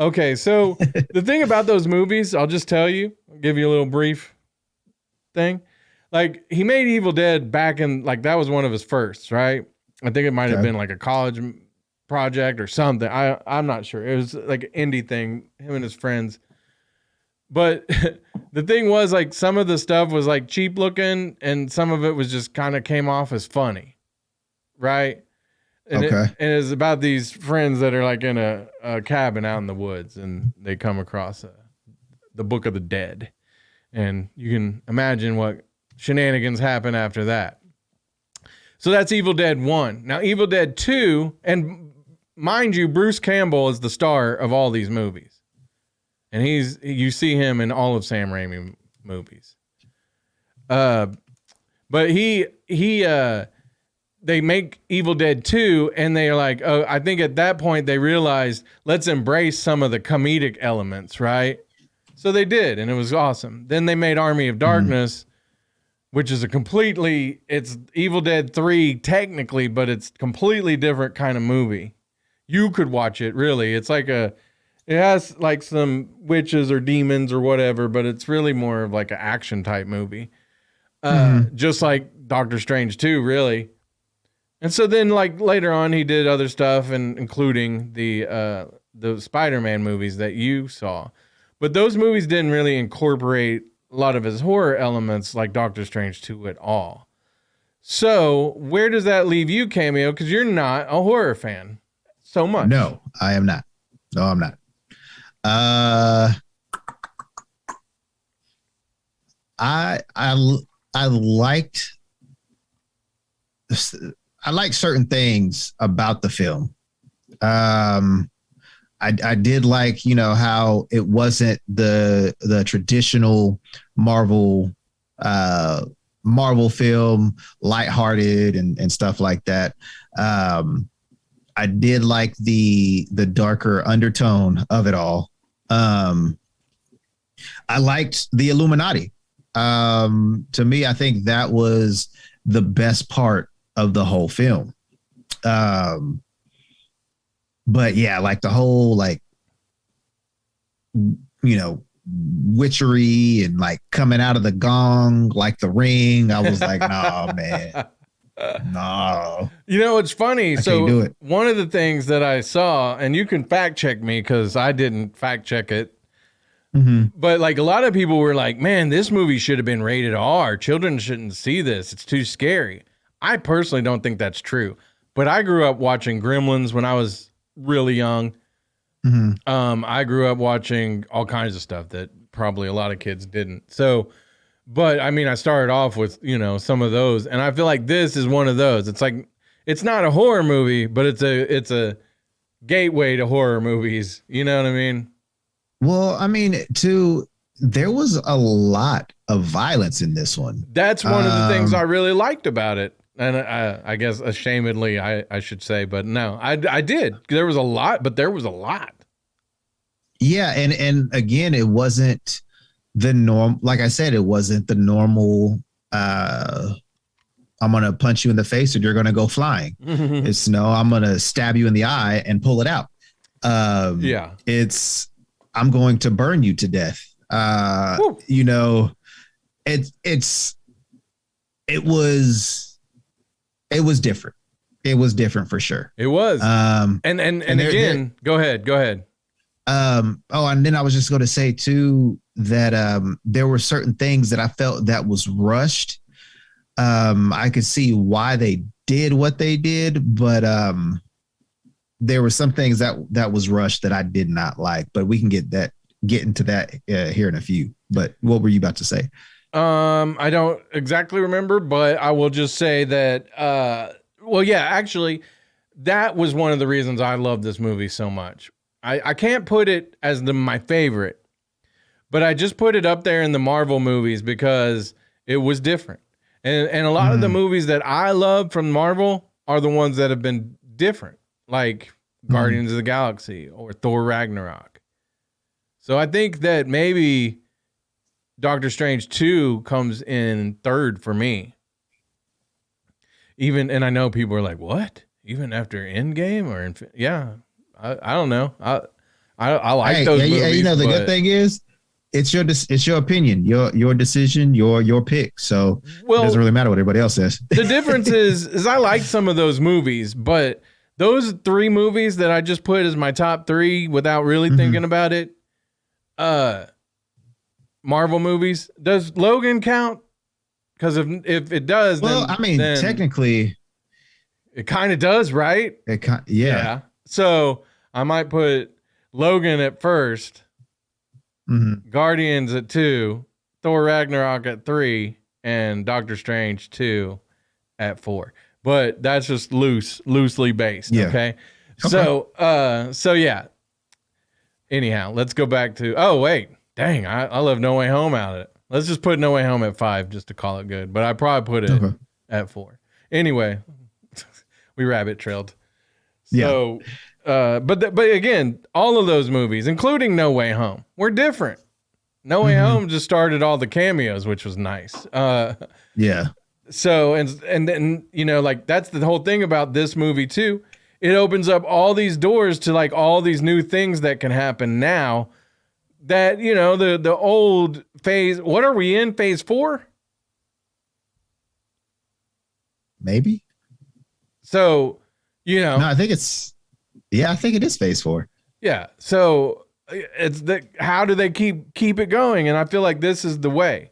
okay, so the thing about those movies, I'll just tell you, I'll give you a little brief thing. Like, he made Evil Dead back in, like, that was one of his firsts, right? I think it might have been like a college project or something. I'm not sure. It was like an indie thing, him and his friends. But the thing was, like, some of the stuff was like cheap looking and some of it was just kind of came off as funny, right? And it's about these friends that are like in a cabin out in the woods and they come across the Book of the Dead. And you can imagine what shenanigans happen after that. So that's Evil Dead 1. Now, Evil Dead 2, and mind you, Bruce Campbell is the star of all these movies. And you see him in all of Sam Raimi movies. But they make Evil Dead 2 and they're like, oh, I think at that point they realized, let's embrace some of the comedic elements, right? So they did, and it was awesome. Then they made Army of Darkness, which is it's Evil Dead 3 technically, but it's completely different kind of movie. You could watch it, really. It's like it has like some witches or demons or whatever, but it's really more of like an action type movie. Just like Doctor Strange 2, really. And so then like later on he did other stuff, and including the Spider-Man movies that you saw. But those movies didn't really incorporate a lot of his horror elements like Doctor Strange 2 at all. So where does that leave you, Cameo? Because you're not a horror fan so much. No, I am not. No, I'm not. I liked certain things about the film. I did like, how it wasn't the traditional Marvel film, lighthearted and stuff like that. I did like the darker undertone of it all. I liked the Illuminati. To me, I think that was the best part of the whole film. But yeah, like the whole, like, witchery and like coming out of the gong, like the ring. I was like, nah, man. No. It's funny. I can't do it. One of the things that I saw, and you can fact check me because I didn't fact check it. But like a lot of people were like, man, this movie should have been rated R. Children shouldn't see this. It's too scary. I personally don't think that's true. But I grew up watching Gremlins when I was really young. I grew up watching all kinds of stuff that probably a lot of kids didn't. So, but I mean, I started off with, some of those, and I feel like this is one of those. It's like, it's not a horror movie, but it's a gateway to horror movies. You know what I mean? Well, I mean, there was a lot of violence in this one. That's one of the things I really liked about it. And I guess ashamedly, I should say, but no, I did. There was a lot, but there was a lot. Yeah. And again, it wasn't the norm. Like I said, it wasn't the normal. I'm gonna punch you in the face and you're gonna go flying. It's no, I'm gonna stab you in the eye and pull it out. It's I'm going to burn you to death. You know, it was different. It was different for sure. It was. And again, go ahead. And then I was just going to say too that there were certain things that I felt that was rushed. I could see why they did what they did, but there were some things that was rushed that I did not like. But we can get into that here in a few. But what were you about to say? I don't exactly remember, but I will just say that. Actually, that was one of the reasons I love this movie so much. I can't put it as my favorite, but I just put it up there in the Marvel movies because it was different. And a lot of the movies that I love from Marvel are the ones that have been different, like Guardians of the Galaxy or Thor Ragnarok. So I think that maybe Doctor Strange 2 comes in third for me. And I know people are like, what? Even after Endgame or I don't know. I like those movies. You know, the good thing is it's your opinion, your decision, your pick. So it doesn't really matter what everybody else says. The difference is I like some of those movies, but those 3 movies that I just put as my top 3 without really thinking about it, Marvel movies. Does Logan count? Because if it does, then technically, it kind of does, right? Yeah. So I might put Logan at first, Guardians at 2, Thor Ragnarok at 3, and Doctor Strange 2 at 4. But that's just loosely based. Yeah. Okay. So yeah. Anyhow, let's go back to. Oh wait, dang! I love No Way Home out of it. Let's just put No Way Home at 5 just to call it good. But I probably put it at 4. Anyway, we rabbit trailed. So, but again, all of those movies, including No Way Home, were different. No Way Home just started all the cameos, which was nice. So, and then, you know, like that's the whole thing about this movie too. It opens up all these doors to like all these new things that can happen now that, you know, the old phase. What are we in? Phase 4? Maybe. So, you know, no, I think it is phase 4. Yeah. So it's how do they keep it going? And I feel like this is the way.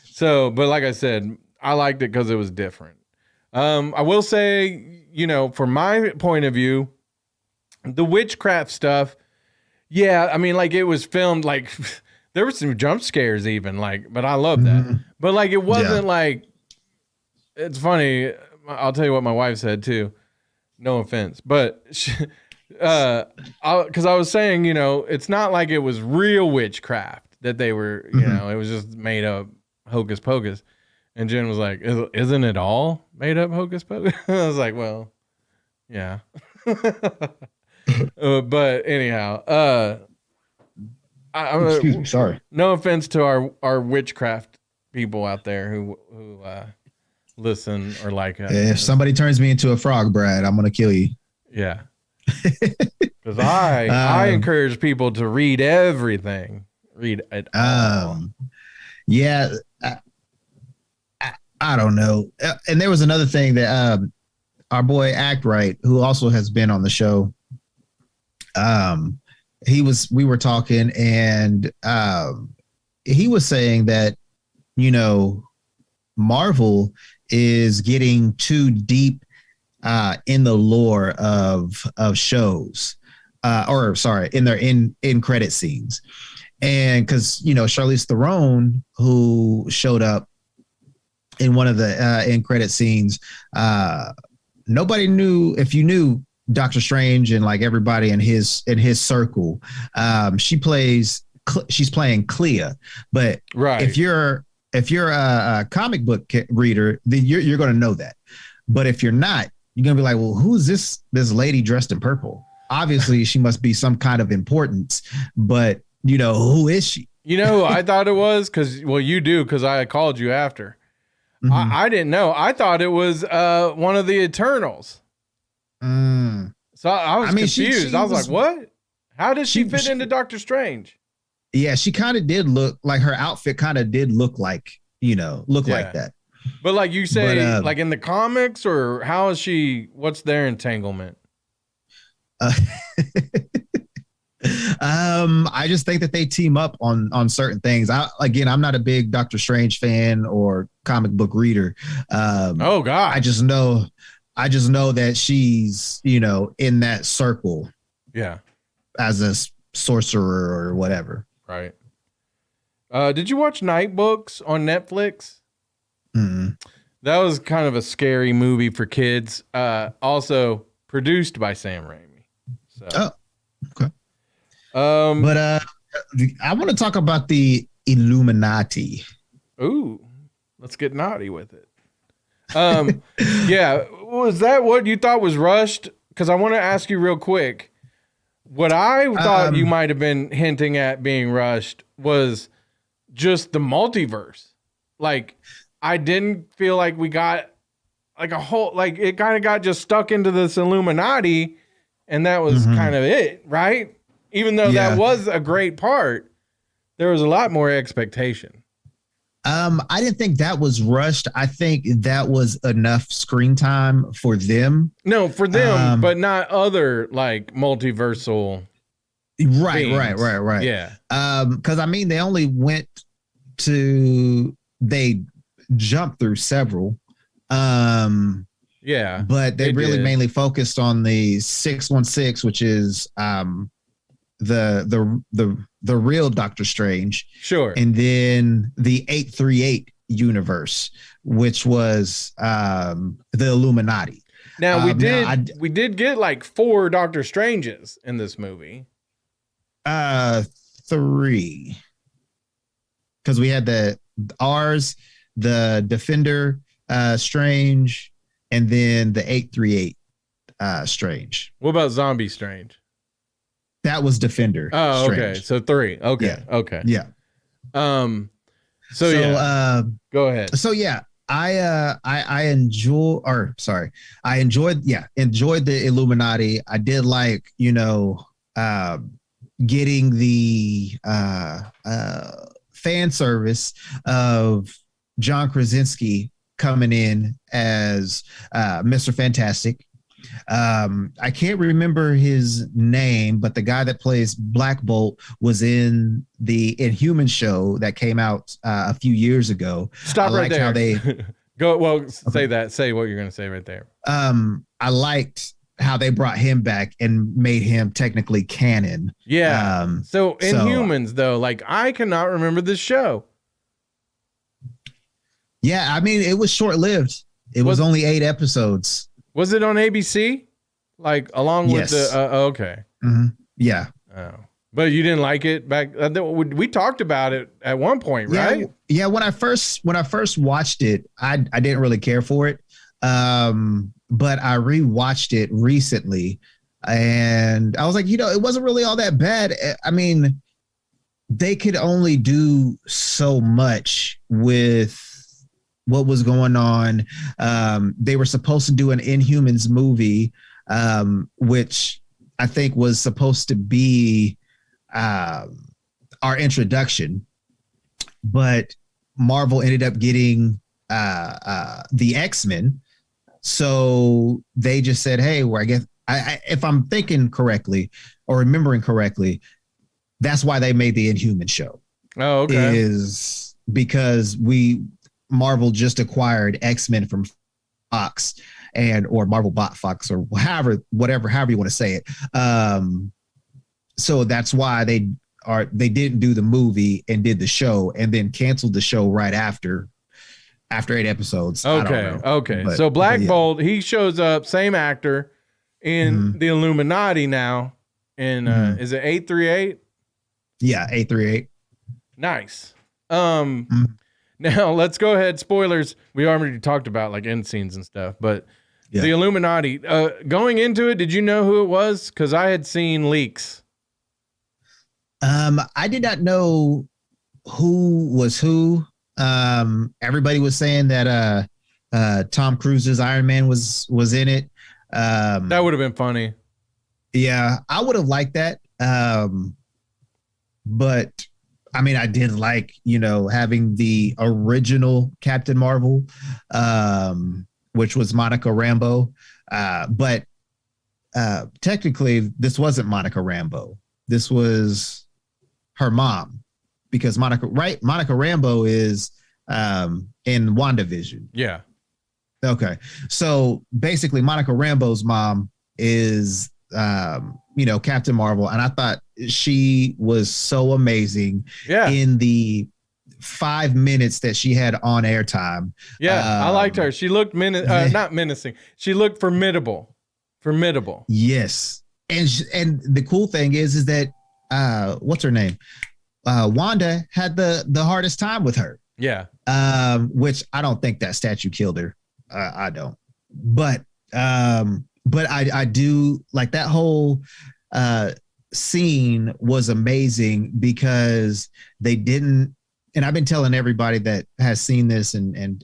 So, but like I said, I liked it because it was different. I will say, you know, from my point of view, the witchcraft stuff, yeah, I mean, like it was filmed, like there were some jump scares even, like, but I love that. But like it wasn't like, it's funny, I'll tell you what my wife said too. No offense, but because I was saying, you know, it's not like it was real witchcraft that they were, you know, it was just made up hocus pocus. And Jen was like, isn't it all made up hocus pocus? I was like, well, yeah. But anyhow, excuse me, sorry. No offense to our witchcraft people out there who listen or like us. If somebody turns me into a frog, Brad, I'm gonna kill you. Yeah. Because I encourage people to read everything. Read it all. Yeah. I don't know. And there was another thing that our boy Act Right, who also has been on the show, we were talking and he was saying that, you know, Marvel is getting too deep in the lore of shows, in their in credit scenes. And because, you know, Charlize Theron, who showed up in one of the end credit scenes, nobody knew, if you knew Doctor Strange and like everybody in his circle, she's playing Clea. But right. if you're a comic book reader, then you're going to know that. But if you're not, you're going to be like, well, who's this lady dressed in purple? obviously she must be some kind of importance, but who is she? I thought it was you do, because I called you after. Mm-hmm. I didn't know. I thought it was one of the Eternals. So I was confused. I was like, what? How does she fit into Doctor Strange? Yeah, she kind of did look like, her outfit kind of did look like, like that. But like you say, like in the comics, or how is she, what's their entanglement? I just think that they team up on certain things. I'm not a big Doctor Strange fan or comic book reader. Oh God. I just know that she's, in that circle. Yeah. As a sorcerer or whatever. Right. Did you watch Night Books on Netflix? Mm-hmm. That was kind of a scary movie for kids. Also produced by Sam Raimi. So. Oh, okay. But I want to talk about the Illuminati. Ooh, let's get naughty with it. Yeah, was that what you thought was rushed? Because I want to ask you real quick. What I thought you might have been hinting at being rushed was just the multiverse. Like, I didn't feel like we got like a whole, like it kind of got just stuck into this Illuminati, and that was kind of it, right? Even though that was a great part, there was a lot more expectation. I didn't think that was rushed. I think that was enough screen time for them. No, for them, but not other like multiversal. Right. Yeah. Because they only they jumped through several. Yeah. But they really mainly focused on the 616, which is the real Doctor Strange. Sure. And then the 838 universe, which was the Illuminati. Now we did get like 4 Doctor Stranges in this movie. 3. Because we had the Defender Strange, and then the 838 Strange. What about Zombie Strange? That was Defender. Oh, Strange. okay. So 3. Okay. Yeah. Okay. Yeah. So yeah. Go ahead. So yeah, I enjoyed the Illuminati. I did like, getting the fan service of John Krasinski coming in as Mr. Fantastic. I can't remember his name, but the guy that plays Black Bolt was in the Inhuman show that came out a few years ago. Stop right there. How they go. Well, say that. Say what you're going to say right there. I liked how they brought him back and made him technically canon. Yeah. So Inhumans, though, like I cannot remember this show. Yeah, it was short-lived. It was only 8 episodes. Was it on ABC? Like along with the okay. Mm-hmm. Yeah. Oh. But you didn't like it back. We talked about it at one point, right? Yeah. When I first watched it, I didn't really care for it. But I rewatched it recently, and I was like, it wasn't really all that bad. They could only do so much with what was going on. They were supposed to do an Inhumans movie, which I think was supposed to be our introduction, but Marvel ended up getting the X-Men. So they just said, hey, I guess if I'm thinking correctly or remembering correctly, that's why they made the Inhuman show. Oh, okay. Is because Marvel just acquired X-Men from Fox or Marvel bought Fox or however you want to say it. So that's why they didn't do the movie and did the show and then canceled the show right after 8 episodes. Okay. So Black Bolt, he shows up, same actor in the Illuminati now. And is it 838? Yeah, 838. Nice. Now let's go ahead. Spoilers. We already talked about like end scenes and stuff, but Yeah. The Illuminati. Going into it, did you know who it was? Because I had seen leaks. I did not know who was who. Everybody was saying that Tom Cruise's Iron Man was in it. That would have been funny. Yeah, I would have liked that. But I mean, I did like, having the original Captain Marvel, which was Monica Rambeau. But technically, this wasn't Monica Rambeau. This was her mom, because Monica Rambeau is in WandaVision. Yeah. Okay. So basically, Monica Rambeau's mom is Captain Marvel, and I thought she was so amazing in the 5 minutes that she had on air time. Yeah, I liked her. She looked not menacing. She looked formidable. Yes. And the cool thing is that what's her name? Wanda had the hardest time with her. Yeah. Which I don't think that statue killed her. I don't. But I do like that whole scene was amazing, because they didn't, and I've been telling everybody that has seen this and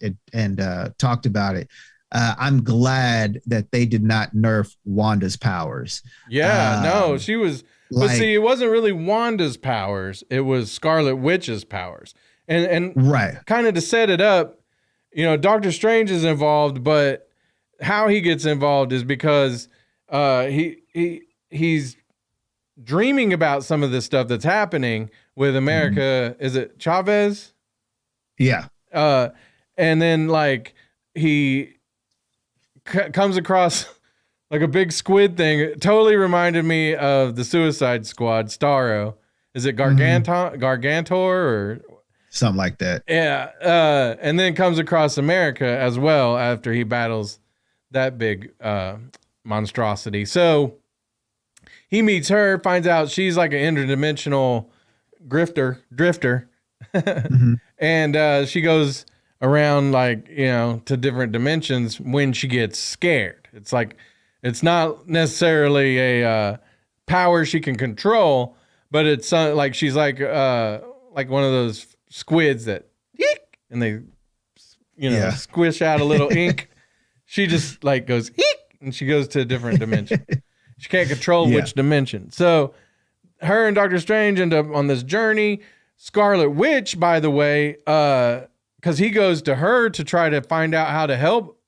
talked about it. I'm glad that they did not nerf Wanda's powers. Yeah, no, she was. But see, it wasn't really Wanda's powers; it was Scarlet Witch's powers. And right, kind of to set it up, Doctor Strange is involved, but how he gets involved is because he's dreaming about some of this stuff that's happening with America. Is it Chavez? Yeah. And then he comes across like a big squid thing. It totally reminded me of the Suicide Squad, Starro. Is it Gargantor or something like that? Yeah. And then comes across America as well after he battles that big monstrosity. So he meets her, finds out she's like an interdimensional drifter. And she goes around to different dimensions when she gets scared. It's like, it's not necessarily a power she can control, but it's like she's like one of those squids that and they squish out a little ink. She just goes and she goes to a different dimension. She can't control which dimension. So her and Doctor Strange end up on this journey. Scarlet Witch, by the way, because he goes to her to try to find out how to help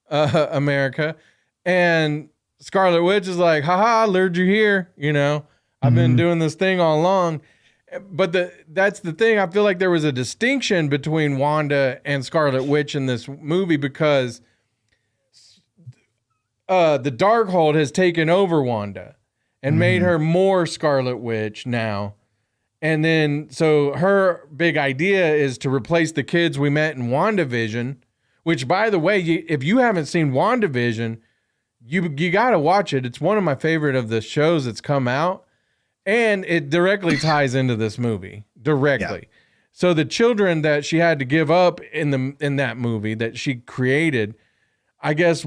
America. And Scarlet Witch is like, haha, lured you here. I've been doing this thing all along. But that's the thing. I feel like there was a distinction between Wanda and Scarlet Witch in this movie, because the Darkhold has taken over Wanda and made her more Scarlet Witch now. And then, so her big idea is to replace the kids we met in WandaVision, which, by the way, if you haven't seen WandaVision, you got to watch it. It's one of my favorite of the shows that's come out, and it directly ties into this movie directly. Yeah. So the children that she had to give up in that movie that she created, I guess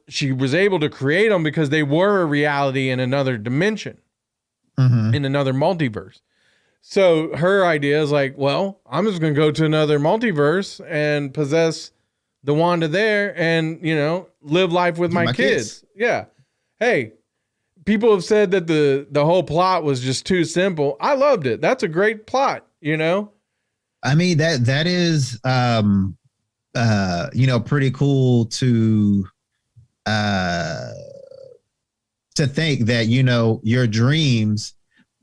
she was able to create them because they were a reality in another dimension, in another multiverse. So her idea is like, well, I'm just going to go to another multiverse and possess the Wanda there and, live life with my kids. Yeah. Hey, people have said that the whole plot was just too simple. I loved it. That's a great plot, I mean, that is, pretty cool to think that, your dreams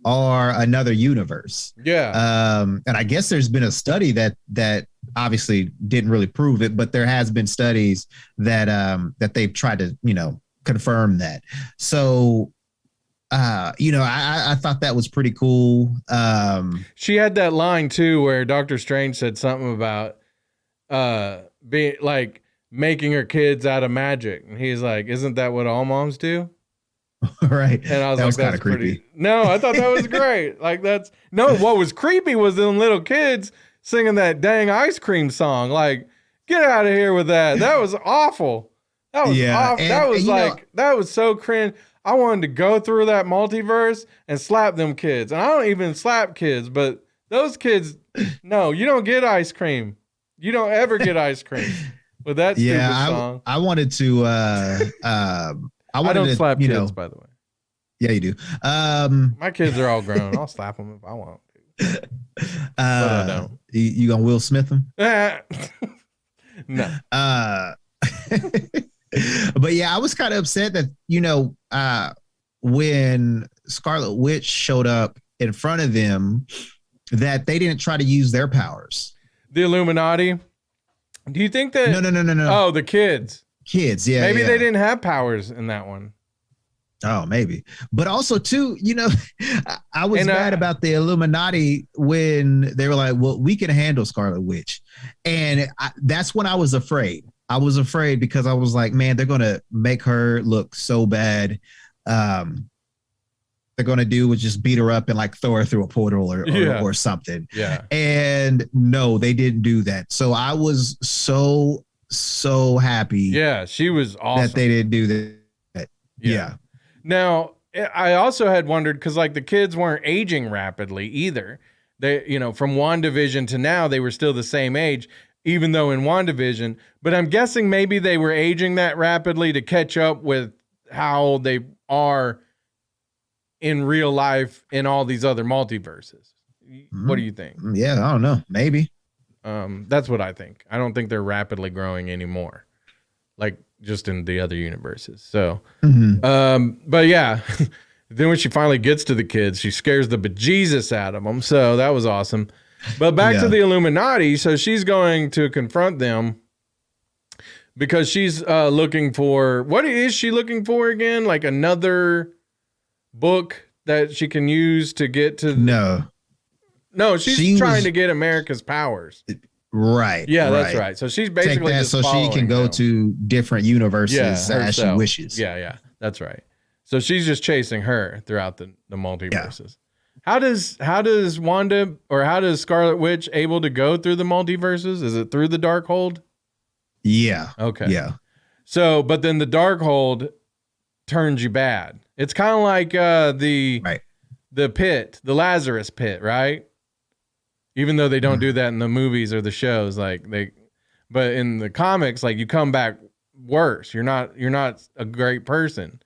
are another universe. Yeah. And I guess there's been a study that obviously didn't really prove it, but there has been studies that they've tried to, confirm that. So, I thought that was pretty cool. She had that line too, where Doctor Strange said something about, being like making her kids out of magic. And he's like, isn't that what all moms do? Right. And I was that's kind of creepy. No, I thought that was great. What was creepy was them little kids singing that dang ice cream song. Like, get out of here with that. That was awful. That was Yeah, off. and- That was and, you know- that was so cringe. I wanted to go through that multiverse and slap them kids. And I don't even slap kids, but those kids, no, you don't get ice cream. You don't ever get ice cream with that stupid song. I wanted to. I don't to, slap you kids, know, by the way. Yeah, you do. My kids are all grown. I'll slap them if I want to. But I don't. You gonna Will Smith them? No. But yeah, I was kind of upset that, you know, when Scarlet Witch showed up in front of them, that they didn't try to use their powers. The Illuminati. Do you think that? No. Oh, the kids. Kids, yeah. Maybe yeah. they didn't have powers in that one. Oh, maybe. But also, too, you know, I was mad about the Illuminati when they were like, well, we can handle Scarlet Witch. And that's when I was afraid. I was afraid because I was like, man, they're going to make her look so bad. They're going to do is just beat her up and like throw her through a portal or something. Yeah. And no, they didn't do that. So I was so happy. Yeah, she was awesome. That they didn't do that. Yeah. Now, I also had wondered because like the kids weren't aging rapidly either. They, you know, from WandaVision to now, they were still the same age, even though in WandaVision. But I'm guessing maybe they were aging that rapidly to catch up with how they are in real life in all these other multiverses. What do you think? Yeah, I don't know. Maybe. That's what I think. I don't think they're rapidly growing anymore, like just in the other universes. So, but yeah, then when she finally gets to the kids, she scares the bejesus out of them. So that was awesome. But back to the Illuminati. So she's going to confront them because she's looking for, what is she looking for again? Like another book that she can use to get to. No, she's trying to get America's powers. Right. Yeah, that's right. So she's basically just so she can go to different universes as she wishes. Yeah, that's right. So she's just chasing her throughout the multiverses. Yeah. How does Wanda or how does Scarlet Witch able to go through the multiverses? Is it through the Darkhold? Yeah. Okay. Yeah. So, but then the Darkhold turns you bad. It's kind of like the pit, the Lazarus pit, right? Even though they don't do that in the movies or the shows, but in the comics, like you come back worse. You're not a great person.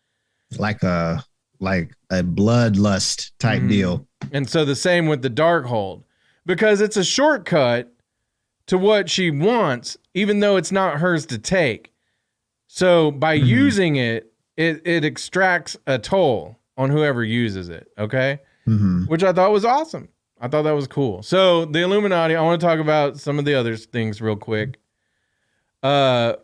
Like a bloodlust type deal. And so the same with the Darkhold, because it's a shortcut to what she wants, even though it's not hers to take. So by using it extracts a toll on whoever uses it. Okay. Which I thought was awesome. I thought that was cool. So the Illuminati, I want to talk about some of the other things real quick. When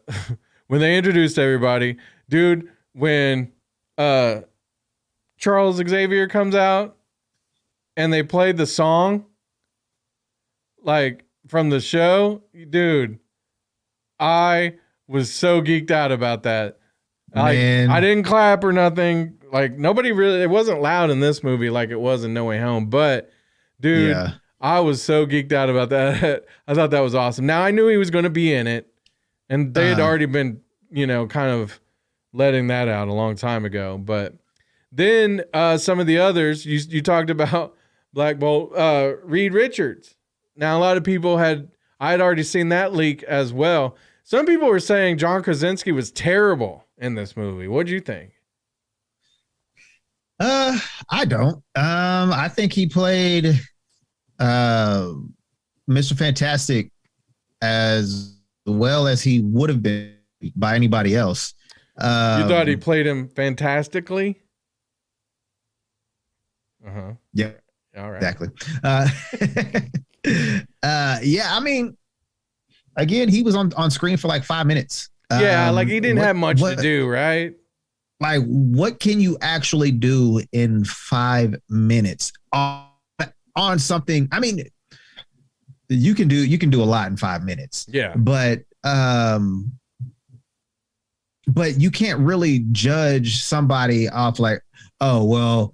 they introduced everybody, dude, when Charles Xavier comes out and they played the song like from the show, dude, I was so geeked out about that. Man. I didn't clap or nothing. Like nobody really, it wasn't loud in this movie like it was in No Way Home, but dude, I was so geeked out about that. I thought that was awesome. Now I knew he was going to be in it and they had already been, kind of letting that out a long time ago. But then some of the others, you talked about Black Bolt, Reed Richards. Now a lot of people I had already seen that leak as well. Some people were saying John Krasinski was terrible in this movie. What do you think? I don't. I think he played Mr. Fantastic as well as he would have been by anybody else. You thought he played him fantastically? Yeah. All right. Exactly. Yeah, I mean, again, he was on screen for like 5 minits. Yeah, like he didn't have much to do, right? Like, what can you actually do in 5 minutes on something? I mean, you can do a lot in 5 minutes. Yeah. But you can't really judge somebody off like, oh, well,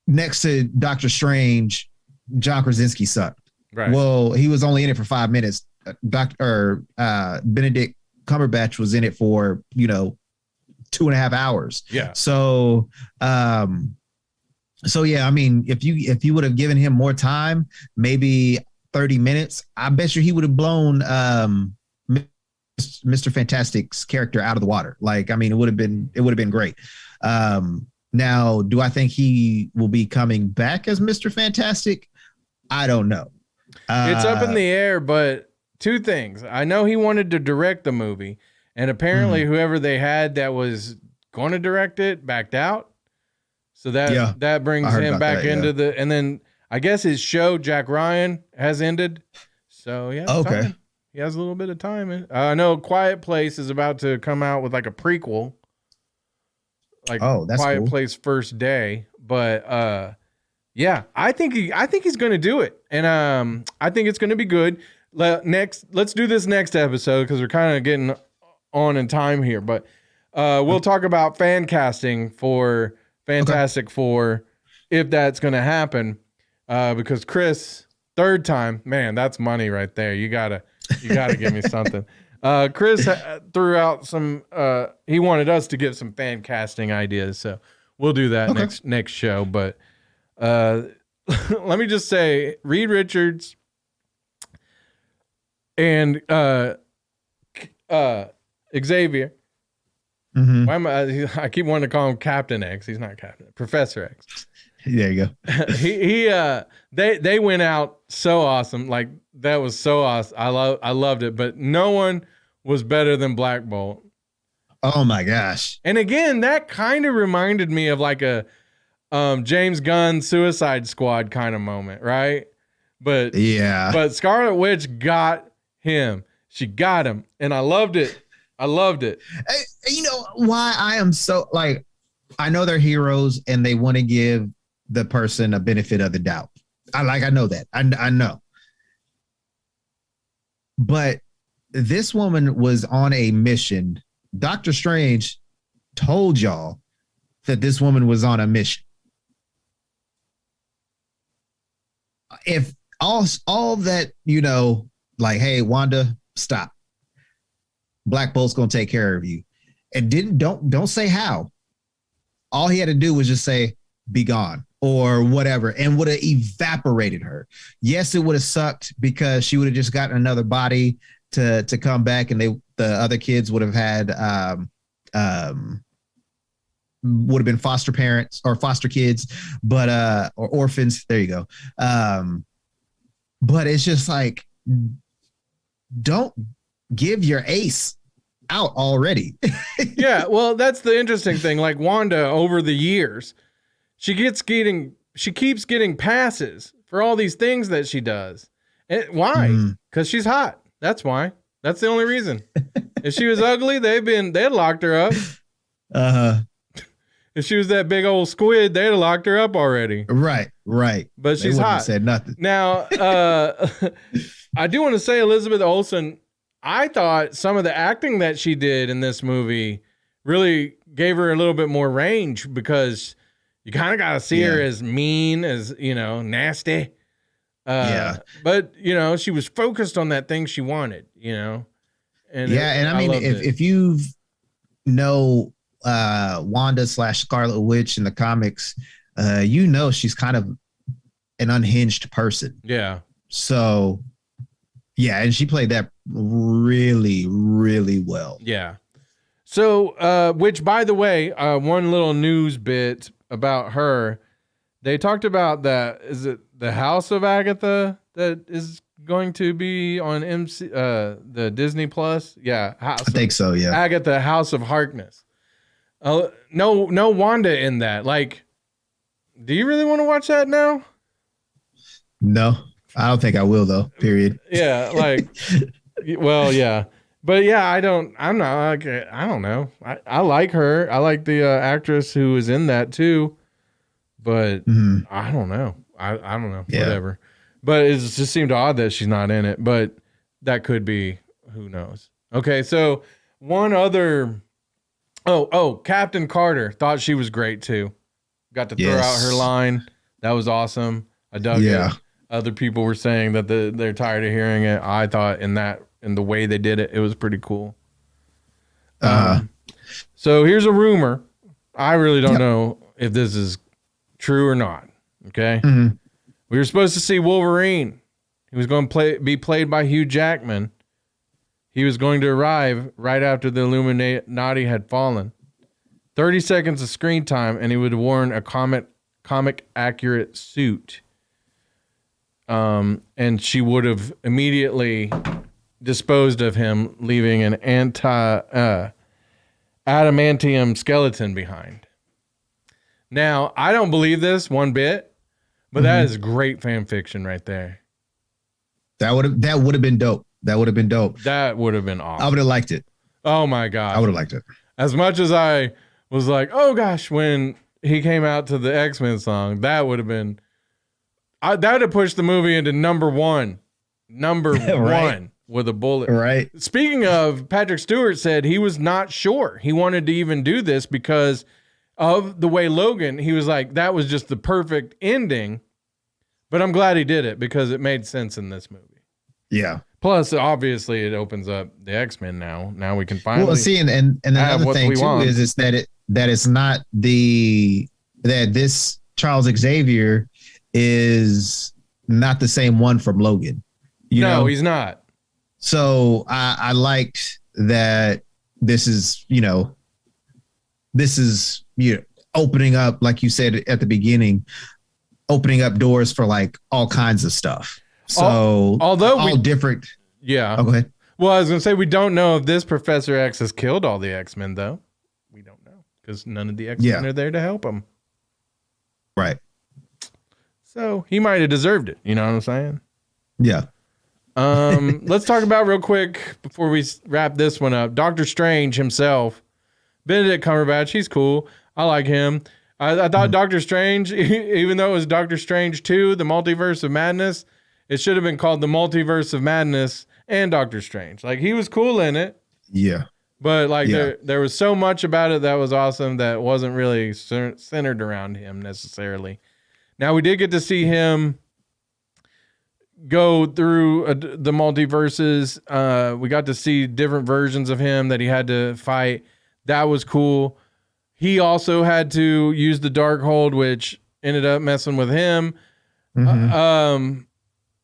next to Doctor Strange, John Krasinski sucked. Right. Well, he was only in it for 5 minutes. Benedict Cumberbatch was in it for, 2.5 hours. Yeah. So, yeah, I mean, if you would have given him more time, maybe 30 minutes, I bet you he would have blown Mr. Fantastic's character out of the water. Like, I mean, it would have been great. Now, do I think he will be coming back as Mr. Fantastic? I don't know. It's up in the air, but two things. I know he wanted to direct the movie, and apparently whoever they had that was going to direct it backed out. So that brings him back into the, and then I guess his show, Jack Ryan, has ended. So yeah. Okay. Time. He has a little bit of time. I know Quiet Place is about to come out with like a prequel. Like that's Quiet cool. Place First Day. But yeah, I think he's gonna do it. And I think it's gonna be good. Let's do this next episode because we're kind of getting on in time here. But we'll talk about fan casting for Fantastic Four if that's gonna happen. Because Chris, third time, man, that's money right there. You gotta give me something. Chris threw out some. He wanted us to give some fan casting ideas, so we'll do that next show. But let me just say, Reed Richards and Xavier. Mm-hmm. Why am I keep wanting to call him Captain X. He's not Captain. Professor X. There you go. They went out so awesome. Like that was so awesome. I loved it, but no one was better than Black Bolt. Oh my gosh. And again, that kind of reminded me of like a James Gunn Suicide Squad kind of moment, right? But yeah. But Scarlet Witch got him. She got him, and I loved it. You know why I am so like, I know they're heroes and they want to give the person a benefit of the doubt. I know that. I know. But this woman was on a mission. Doctor Strange told y'all that this woman was on a mission. If all that, like, hey, Wanda, stop. Black Bolt's gonna take care of you. And don't say how. All he had to do was just say, be gone or whatever, and would have evaporated her. Yes, it would have sucked because she would have just gotten another body to come back, and the other kids would have had would have been foster parents or foster kids, but or orphans. There you go. But it's just like, don't give your ace out already. Yeah, well, that's the interesting thing. Like Wanda, over the years, she keeps getting passes for all these things that she does. Why? Because she's hot. That's why. That's the only reason. If she was ugly, they'd locked her up. If she was that big old squid, they'd have locked her up already. Right. But she's hot. Said nothing. Now, I do want to say Elizabeth Olsen, I thought some of the acting that she did in this movie really gave her a little bit more range, because you kind of got to see her as mean, as, nasty. But, she was focused on that thing she wanted, And and I mean, if you know Wanda / Scarlet Witch in the comics, she's kind of an unhinged person. Yeah. So, yeah, and she played that really, really well. Yeah. So, which, by the way, one little news bit about her, they talked about is it the House of Agatha that is going to be on the Disney Plus? Yeah. I think so, yeah. Agatha, House of Harkness. No Wanda in that. Like, do you really want to watch that now? No, I don't think I will though. Period. Yeah, like, well, yeah, but yeah, I don't know. I like her. I like the actress who is in that too, but I don't know. I don't know. Yeah. Whatever. But it just seemed odd that she's not in it. But that could be. Who knows? Okay, so one other. Oh, Captain Carter, thought she was great too. Got to throw out her line. That was awesome. I dug it. Other people were saying that they're tired of hearing it. I thought in the way they did it, it was pretty cool. So here's a rumor. I really don't know if this is true or not. Okay. Mhm. We were supposed to see Wolverine. He was going to be played by Hugh Jackman. He was going to arrive right after the Illuminati had fallen. 30 seconds of screen time, and he would have worn a comic accurate suit. And she would have immediately disposed of him, leaving an adamantium skeleton behind. Now, I don't believe this one bit, but that is great fan fiction right there. That would have been dope. That would have been dope. That would have been awesome. I would have liked it. Oh my god, I would have liked it. As much as I was like, oh gosh, when he came out to the X-Men song, that would have been, that would have pushed the movie into number one with a bullet. Right. Speaking of, Patrick Stewart said he was not sure he wanted to even do this because of the way Logan, he was like, that was just the perfect ending. But I'm glad he did it because it made sense in this movie. Yeah. Plus, obviously, it opens up the X-Men now. Now we can finally. Well, see, and another thing too is that it's not that this Charles Xavier is not the same one from Logan. You know? He's not. So I liked that this is opening up, like you said at the beginning, opening up doors for like all kinds of stuff. So although all different. Yeah. Oh, go ahead. Well, I was going to say, we don't know if this Professor X has killed all the X-Men, though. We don't know because none of the X-Men are there to help him. Right. So he might have deserved it. You know what I'm saying? Yeah. Let's talk about real quick before we wrap this one up. Doctor Strange himself, Benedict Cumberbatch. He's cool. I like him. I thought Doctor Strange, even though it was Doctor Strange 2, the Multiverse of Madness, it should have been called the Multiverse of Madness and Doctor Strange. Like, he was cool in it. Yeah. But like there was so much about it that was awesome that wasn't really centered around him necessarily. Now, we did get to see him go through the multiverses. We got to see different versions of him that he had to fight. That was cool. He also had to use the Darkhold, which ended up messing with him.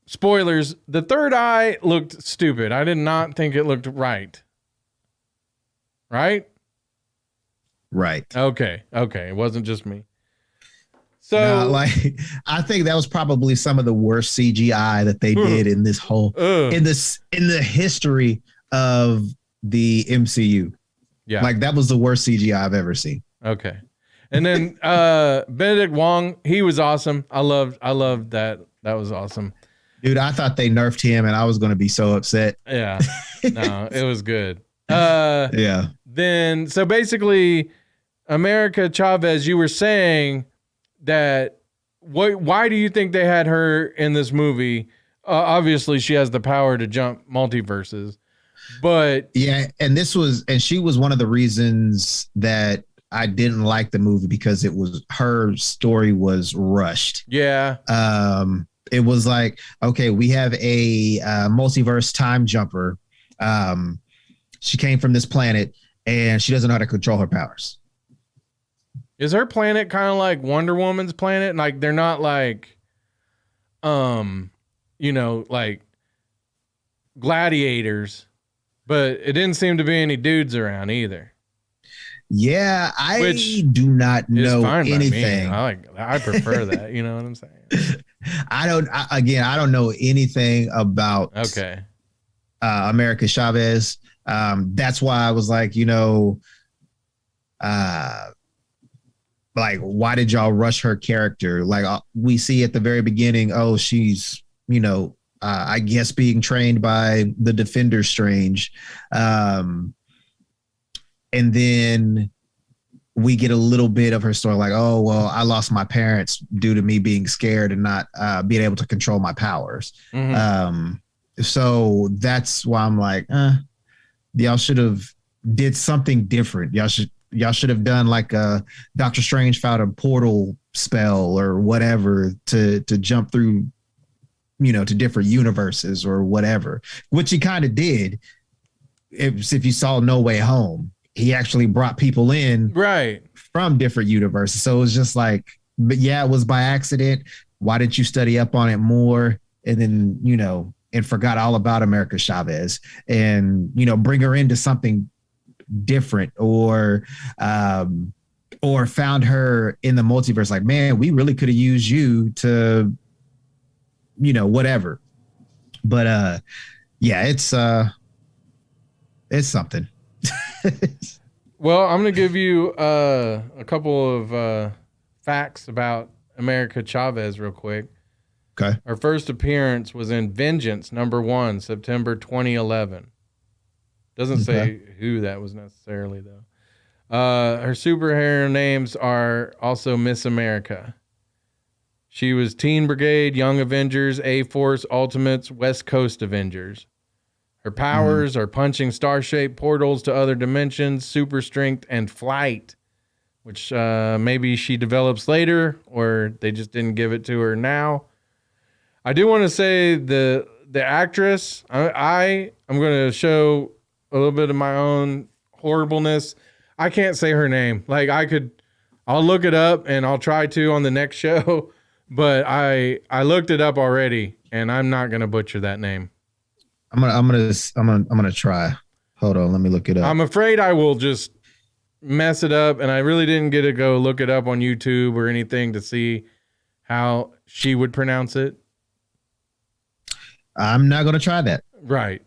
Spoilers, the third eye looked stupid. I did not think it looked right. Right? Right. Okay. It wasn't just me. So I think that was probably some of the worst CGI that they did in this whole in the history of the MCU. Yeah. Like, that was the worst CGI I've ever seen. Okay. And then Benedict Wong, he was awesome. I loved that. That was awesome. Dude, I thought they nerfed him and I was going to be so upset. Yeah. No, it was good. Yeah. Then, so basically, America Chavez, you were saying that why do you think they had her in this movie? Obviously, she has the power to jump multiverses, but yeah, and she was one of the reasons that I didn't like the movie, because her story was rushed. Yeah. It was like, okay, we have a multiverse time jumper. She came from this planet and she doesn't know how to control her powers. Is her planet kind of like Wonder Woman's planet? Like, they're not like, like gladiators, but it didn't seem to be any dudes around either. Yeah, I do not know anything. I prefer that. You know what I'm saying? I don't know anything about America Chavez. That's why I was like, like, why did y'all rush her character? Like, we see at the very beginning, she's, I guess being trained by the Defender Strange. And then we get a little bit of her story, like, oh, well, I lost my parents due to me being scared and not being able to control my powers. Mm-hmm. So that's why I'm like, y'all should have did something different. Y'all should have done like a Doctor Strange found a portal spell or whatever to jump through, to different universes or whatever, which he kind of did. If you saw No Way Home, he actually brought people in Right. from different universes. So it was just like, but yeah, it was by accident. Why didn't you study up on it more? And then, and forgot all about America Chavez and, bring her into something different or found her in the multiverse. Like, man, we really could have used you to, whatever. But yeah, it's something. Well, I'm going to give you a couple of facts about America Chavez real quick. Okay. Her first appearance was in Vengeance #1, September 2011. Doesn't say who that was necessarily, though. Her superhero names are also Miss America. She was Teen Brigade, Young Avengers, A-Force, Ultimates, West Coast Avengers. Her powers are punching star-shaped portals to other dimensions, super strength, and flight, which maybe she develops later, or they just didn't give it to her now. I do want to say the actress, I'm going to show a little bit of my own horribleness. I can't say her name. Like I'll look it up and I'll try to on the next show, but I looked it up already and I'm not going to butcher that name. I'm gonna try. Hold on, let me look it up. I'm afraid I will just mess it up, and I really didn't get to go look it up on YouTube or anything to see how she would pronounce it. I'm not gonna try that. Right.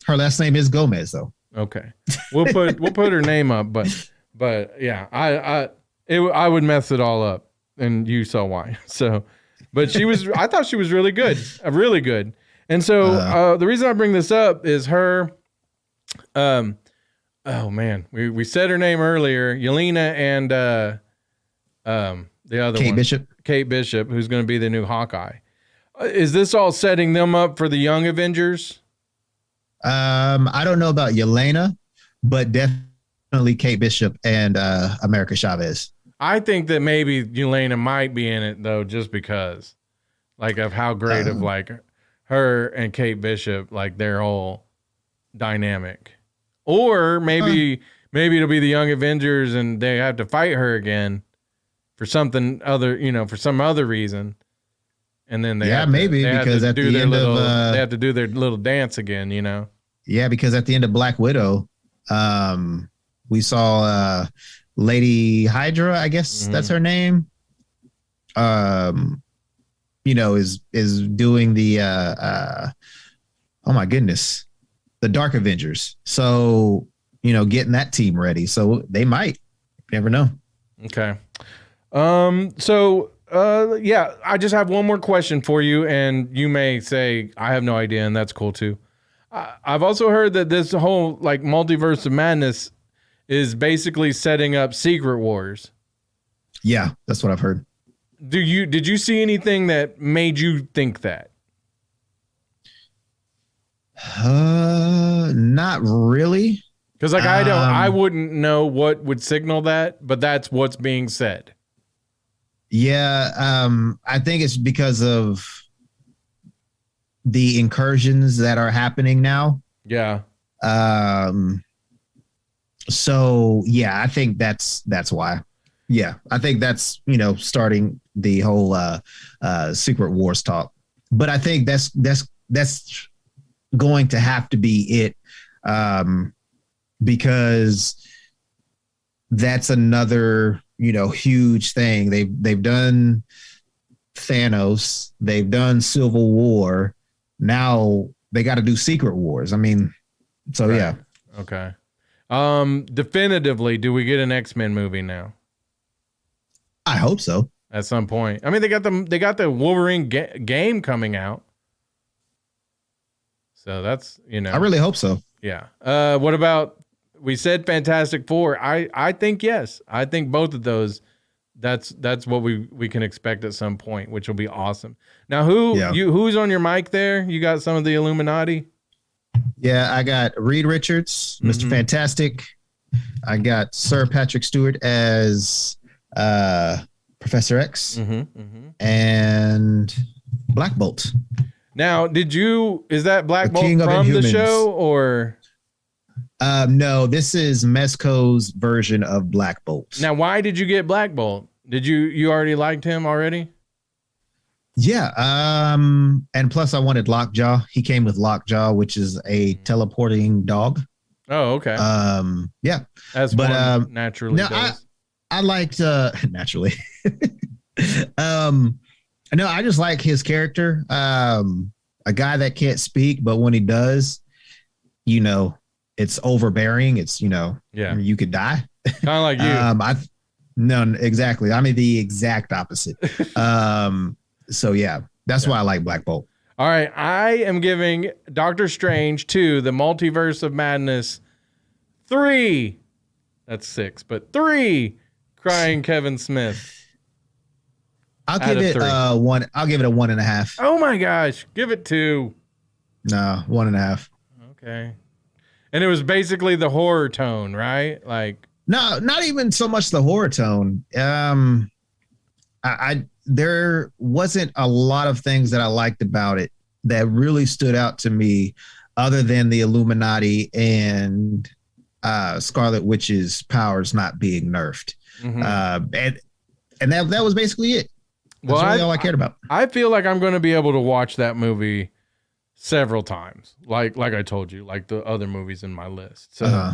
Her last name is Gomez, though. Okay. We'll put her name up, but yeah, I would mess it all up, and you saw why. So, but I thought she was really good, really good. And so the reason I bring this up is her. Oh man, we said her name earlier, Yelena, and the other one, Kate Bishop, who's going to be the new Hawkeye. Is this all setting them up for the Young Avengers? I don't know about Yelena, but definitely Kate Bishop and America Chavez. I think that maybe Yelena might be in it though, just because, like, of how great of like her and Kate Bishop, like their whole dynamic. Or maybe it'll be the Young Avengers and they have to fight her again for something other, for some other reason. And then they have to do their little dance again, Yeah, because at the end of Black Widow, we saw Lady Hydra, I guess that's her name. Is doing the oh my goodness, the Dark Avengers. So, getting that team ready. So they might. Never know. Okay. Yeah, I just have one more question for you, and you may say I have no idea, and that's cool too. I've also heard that this whole like multiverse of madness is basically setting up Secret Wars. Yeah, that's what I've heard. Did you see anything that made you think that? Not really. Because like I wouldn't know what would signal that, but that's what's being said. Yeah, I think it's because of the incursions that are happening now. Yeah. So yeah, I think that's why. Yeah, I think that's starting the whole Secret Wars talk. But I think that's going to have to be it, because that's another huge thing. They've done Thanos, they've done Civil War. Now they got to do Secret Wars. I mean, so right. Yeah. Okay. Definitively, do we get an X-Men movie now? I hope so. At some point. I mean, they got the Wolverine game coming out. So that's, I really hope so. Yeah. What about, we said Fantastic Four. I think yes. I think both of those, that's what we can expect at some point, which will be awesome. Now, who's on your mic there? You got some of the Illuminati? Yeah, I got Reed Richards, Mr. Fantastic. I got Sir Patrick Stewart as Professor X, and Black Bolt. Now, is that Black Bolt from the show, or? No, this is Mezco's version of Black Bolt. Now, why did you get Black Bolt? Did you already liked him already? Yeah. And plus I wanted Lockjaw. He came with Lockjaw, which is a teleporting dog. Oh, okay. Yeah. As one naturally does. I liked naturally. No, I just like his character. A guy that can't speak, but when he does, you know, it's overbearing. It's, you know, you could die. Kind of like you. No, exactly. I mean, the exact opposite. So yeah, that's why I like Black Bolt. All right. I am giving Doctor Strange 2, the Multiverse of Madness 3. That's 6, but 3 crying Kevin Smith. I'll give it 1. I'll give it a 1.5. Oh my gosh. Give it 2. No, 1.5. Okay. And it was basically the horror tone, right? Like, no, not even so much the horror tone. There wasn't a lot of things that I liked about it that really stood out to me, other than the Illuminati and Scarlet Witch's powers not being nerfed. Mm-hmm. And that was basically it. That's really all I cared about. I feel like I'm going to be able to watch that movie several times, like I told you, like the other movies in my list. So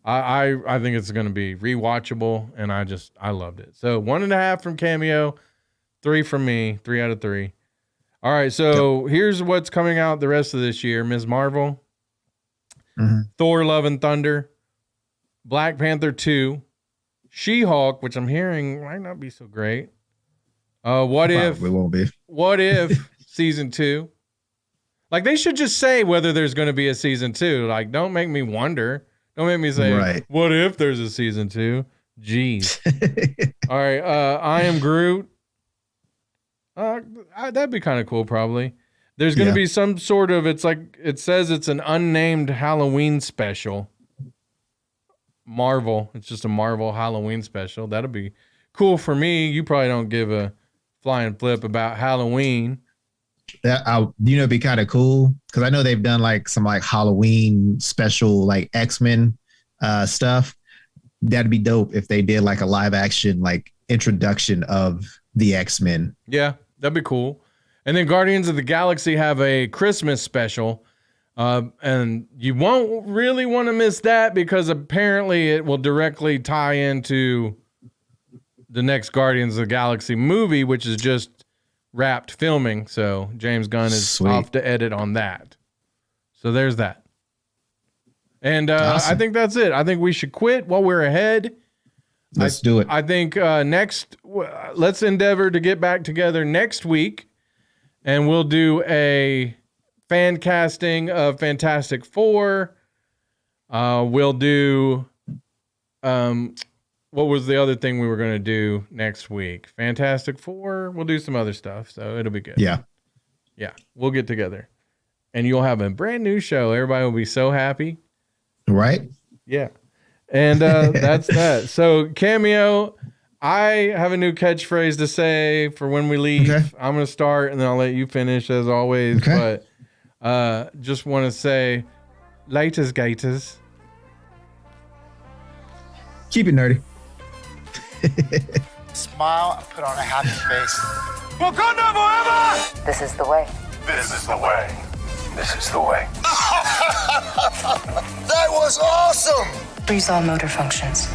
I think it's going to be rewatchable, and I loved it. So 1.5 from Cameo, 3 from me, 3 out of 3. All right, so here's what's coming out the rest of this year: Ms. Marvel, Thor: Love and Thunder, Black Panther 2, She-Hulk, which I'm hearing might not be so great. What if we won't be? What if season 2? Like, they should just say whether there's going to be a season 2. Like, don't make me wonder. Don't make me say, what if there's a season 2? Jeez. All right. I Am Groot. That'd be kind of cool, probably. There's going to be some sort of, it says it's an unnamed Halloween special. Marvel. It's just a Marvel Halloween special. That'll be cool for me. You probably don't give a flying flip about Halloween. It'd be kind of cool because I know they've done like some like Halloween special like X-Men stuff. That'd be dope if they did like a live action like introduction of the X-Men. Yeah, that'd be cool. And then Guardians of the Galaxy have a Christmas special, and you won't really want to miss that because apparently it will directly tie into the next Guardians of the Galaxy movie, which is just wrapped filming. So James Gunn is off to edit on that. So there's that. And awesome. I think that's it. I think we should quit while we're ahead. Let's do it. I think let's endeavor to get back together next week, and we'll do a fan casting of Fantastic Four. We'll do what was the other thing we were going to do next week? Fantastic Four. We'll do some other stuff, so it'll be good. Yeah. We'll get together, and you'll have a brand new show. Everybody will be so happy. Right? Yeah. And that's that. So, Cameo, I have a new catchphrase to say for when we leave. Okay. I'm going to start, and then I'll let you finish as always. Okay. But just want to say, laters, gators. Keep it nerdy. Smile and put on a happy face. Wakanda forever! This is the way. This is the way. This is the way. That was awesome! Freeze all motor functions.